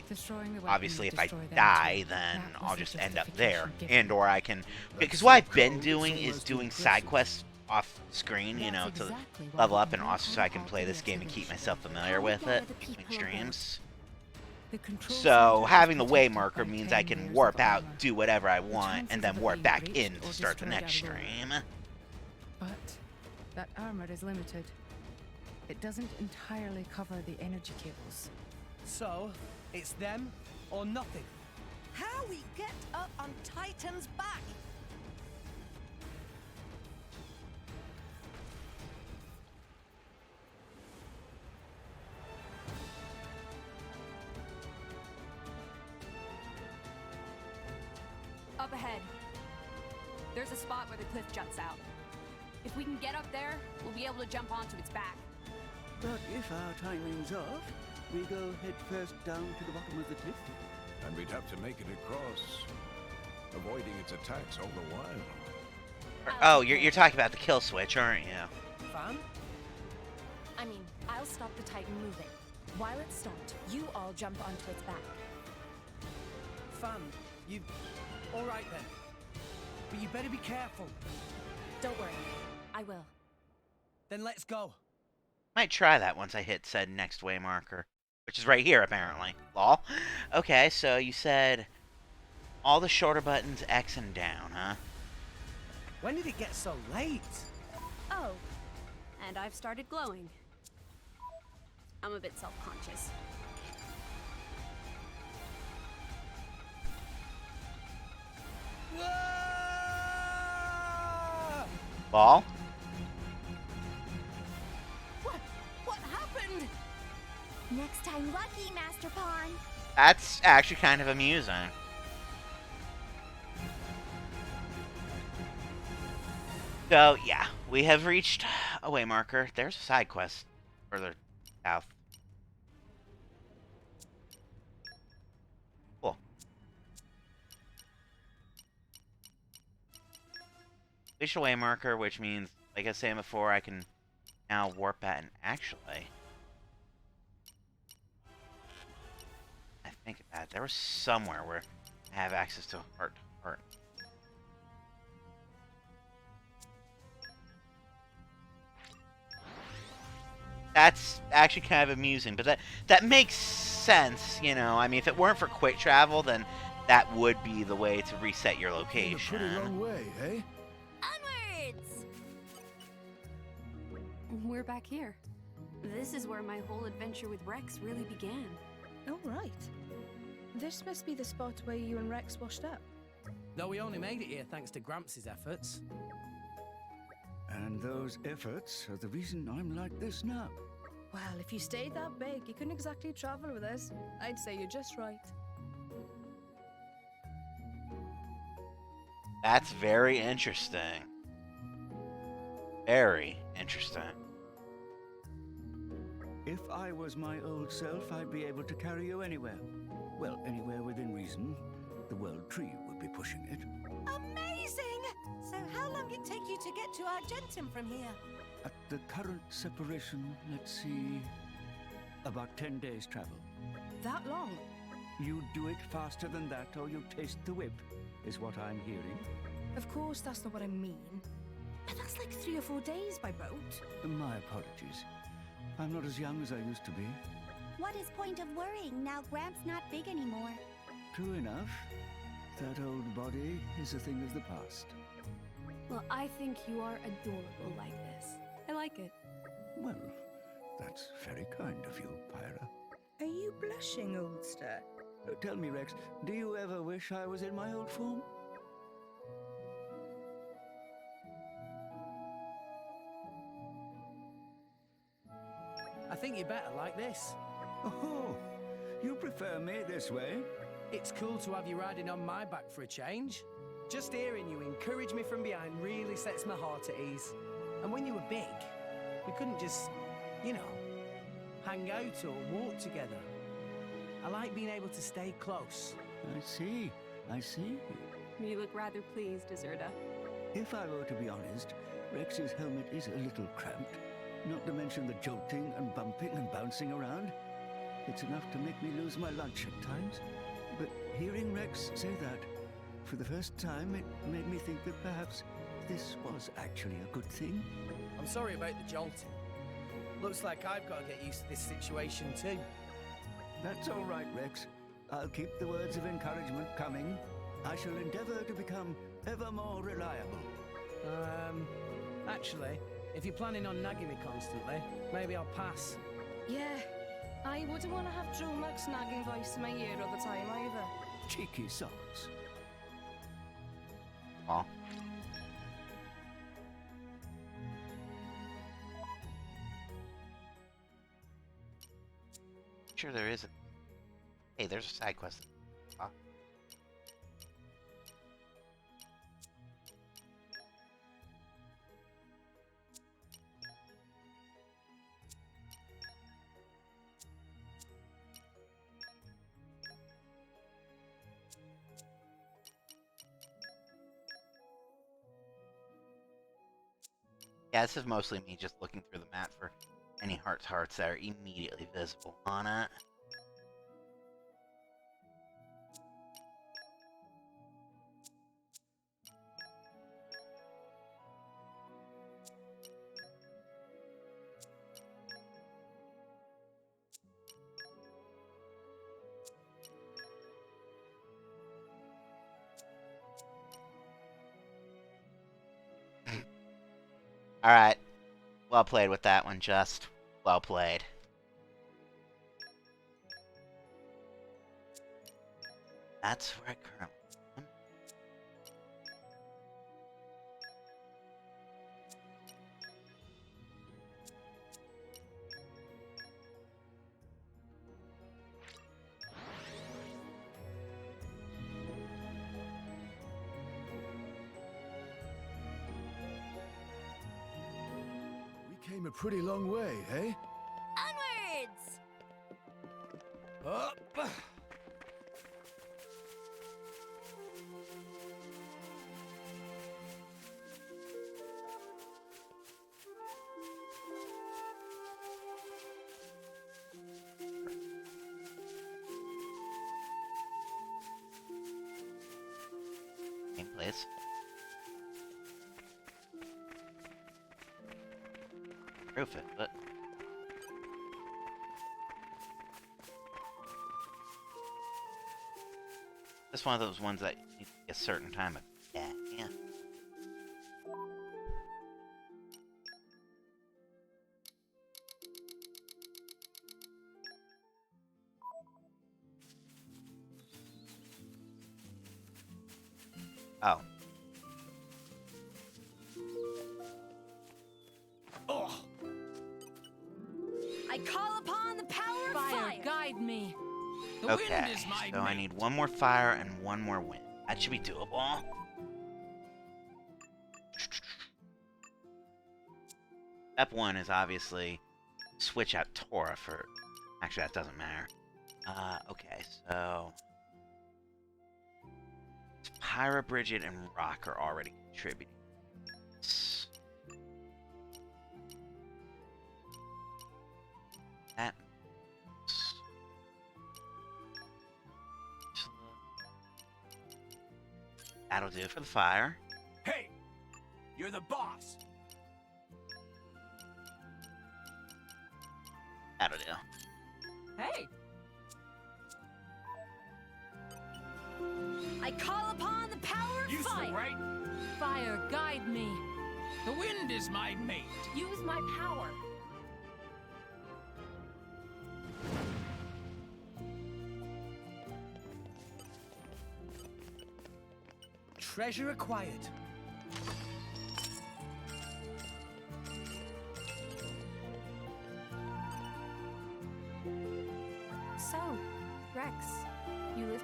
obviously, if I die, then I'll just end up there. And, or I can, because what I've been doing is doing side quests off screen, you know, to level up, and also so I can play this game and keep myself familiar with it between streams. So, having the way marker means I can warp out, do whatever I want, and then warp back in to start the next stream. But that armor is limited. It doesn't entirely cover the energy cables. So, it's them or nothing. How we get up on Titan's back? Up ahead. There's a spot where the cliff juts out. If we can get up there, we'll be able to jump onto its back. But if our timing's off, we go head first down to the bottom of the cliff. And we'd have to make it across, avoiding its attacks all the while. Oh, you're talking about the kill switch, aren't you? Fun? I mean, I'll stop the Titan moving. While it's stopped, you all jump onto its back. Fun. You... Alright then. But you better be careful. Don't worry. I will. Then let's go. Might try that once I hit said next way marker. Which is right here, apparently. Lol. Okay, so you said all the shorter buttons X and down, huh? When did it get so late? Oh, and I've started glowing. I'm a bit self-conscious. Ball? What happened? Next time lucky, Master Pawn. That's actually kind of amusing. So, yeah, we have reached a way marker. There's a side quest further south. Cool. Reached a way marker, which means, like I was saying before, I can now warp back and actually... I think about it. There was somewhere where I have access to heart to heart. That's actually kind of amusing, but that makes sense, you know. I mean, if it weren't for quick travel, then that would be the way to reset your location. Pretty long way, eh? Onwards! We're back here. This is where my whole adventure with Rex really began. Oh, right. This must be the spot where you and Rex washed up. No, we only made it here thanks to Gramps' efforts. And those efforts are the reason I'm like this now. Well, if you stayed that big, you couldn't exactly travel with us. I'd say you're just right. That's very interesting. Very interesting. If I was my old self, I'd be able to carry you anywhere. Well, anywhere within reason. The World Tree would be pushing it. Amazing! So how long it take you to get to Argentum from here? At the current separation, let's see, about 10 days' travel. That long? You do it faster than that, or you taste the whip, is what I'm hearing. Of course, that's not what I mean. But that's like 3 or 4 days by boat. My apologies. I'm not as young as I used to be. What is point of worrying now Gramps not big anymore? True enough. That old body is a thing of the past. Well, I think you are adorable like this. I like it. Well, that's very kind of you, Pyra. Are you blushing, oldster? Tell me, Rex, do you ever wish I was in my old form? I think you better like this. Oh, you prefer me this way? It's cool to have you riding on my back for a change. Just hearing you encourage me from behind really sets my heart at ease. And when you were big, we couldn't just, you know, hang out or walk together. I like being able to stay close. I see. You look rather pleased, Deserta. If I were to be honest, Rex's helmet is a little cramped. Not to mention the jolting and bumping and bouncing around. It's enough to make me lose my lunch at times. But hearing Rex say that, for the first time, it made me think that perhaps this was actually a good thing. I'm sorry about the jolting. Looks like I've got to get used to this situation too. That's all right, Rex. I'll keep the words of encouragement coming. I shall endeavor to become ever more reliable. Actually, if you're planning on nagging me constantly, maybe I'll pass. Yeah, I wouldn't want to have Dromac's nagging voice in my ear all the time either. Cheeky socks. Aw. Sure there isn't. Hey, there's a side quest. Huh? Yeah, this is mostly me just looking through the map for any hearts that are immediately visible on it. Alright. Well played with that one, Just. Well played. That's where I currently am. Came a pretty long way, eh? Onwards! Up! Game, please. Proof it, but it's one of those ones that you need a certain time of yeah. Oh. I call upon the power of fire. Guide me. The Okay, wind is my so I mate. need one more fire and one more wind. That should be doable. Step 1 is obviously switch out Tora for... Actually, that doesn't matter. Okay, so... Pyra, Bridget, and Rock are already contributing. That... That'll do for the fire. Hey, you're the boss. That'll do. Hey! I call upon the power of You fire. so right. Fire, guide me. The wind is my mate. Use my power. Treasure acquired.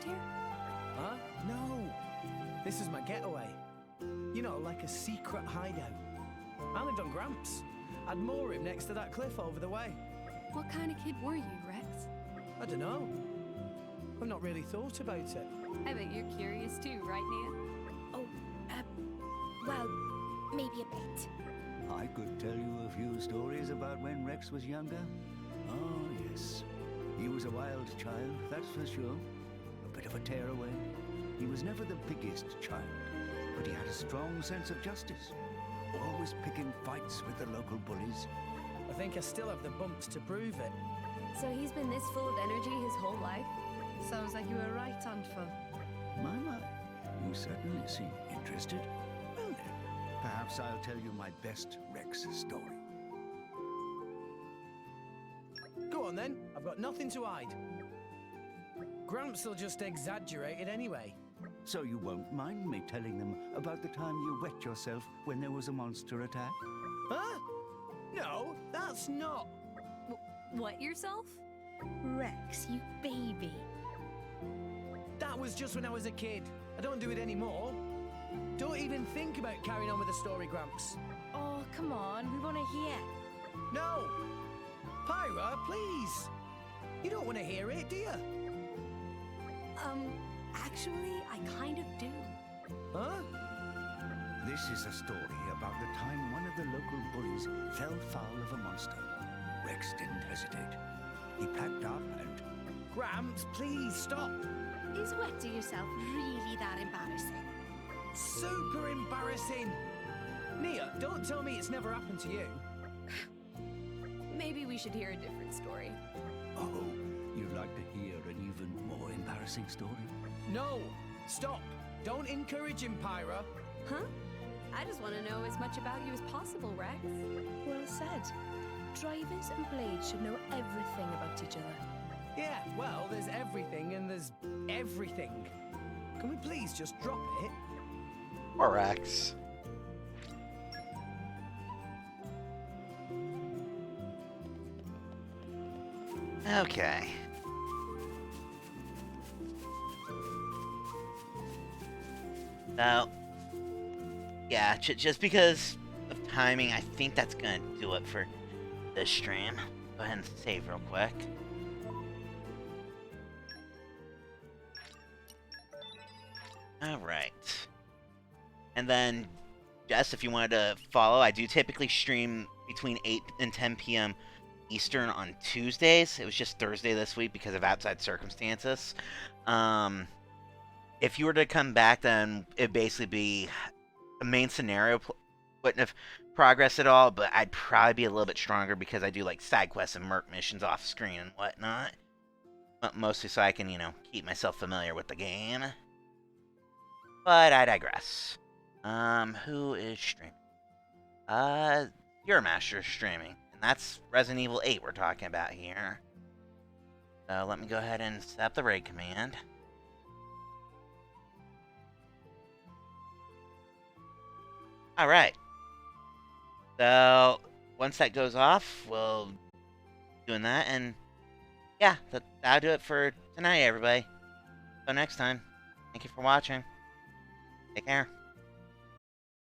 here? Huh? No. This is my getaway. You know, like a secret hideout. I lived on Gramps. I'd moor him next to that cliff over the way. What kind of kid were you, Rex? I don't know. I've not really thought about it. I bet you're curious too, right, Nia? Well, maybe a bit. I could tell you a few stories about when Rex was younger. Oh, yes. He was a wild child, that's for sure. A bit of a tearaway. He was never the biggest child, but he had a strong sense of justice. Always picking fights with the local bullies. I think I still have the bumps to prove it. So he's been this full of energy his whole life? Sounds like you were right, Auntful. My, you certainly seem interested. Well then, perhaps I'll tell you my best Rex story. Go on then, I've got nothing to hide. Gramps will just exaggerate it anyway. So you won't mind me telling them about the time you wet yourself when there was a monster attack? Huh? No, that's not... What yourself? Rex, you baby. That was just when I was a kid. I don't do it anymore. Don't even think about carrying on with the story, Gramps. Oh, come on, we want to hear. No! Pyra, please! You don't want to hear it, do you? Actually, I kind of do. Huh? This is a story about the time one of the local bullies fell foul of a monster. Rex didn't hesitate. He packed up and... Gramps, please stop! Is wetting yourself really that embarrassing? Super embarrassing! Nia, don't tell me it's never happened to you. Maybe we should hear a different story. Oh, you'd like to hear an even more embarrassing story? No! Stop! Don't encourage him, Pyra! Huh? I just want to know as much about you as possible, Rex. Well said. Drivers and Blades should know everything about each other. Yeah, well, there's everything and there's everything. Can we please just drop it? Or X. Okay. So, yeah, just because of timing, I think that's gonna do it for this stream. Go ahead and save real quick. Alright. And then, Jess, if you wanted to follow, I do typically stream between 8 and 10 p.m. Eastern on Tuesdays. It was just Thursday this week because of outside circumstances. If you were to come back, then it'd basically be the main scenario wouldn't have progressed at all, but I'd probably be a little bit stronger because I do like side quests and merc missions off screen and whatnot. Mostly so I can, you know, keep myself familiar with the game. But I digress. Who is streaming? Your Master is streaming. And that's Resident Evil 8 we're talking about here. So let me go ahead and set up the raid command. Alright. So, once that goes off, we'll be doing that, and yeah, that'll do it for tonight, everybody. Until next time, thank you for watching. Take care.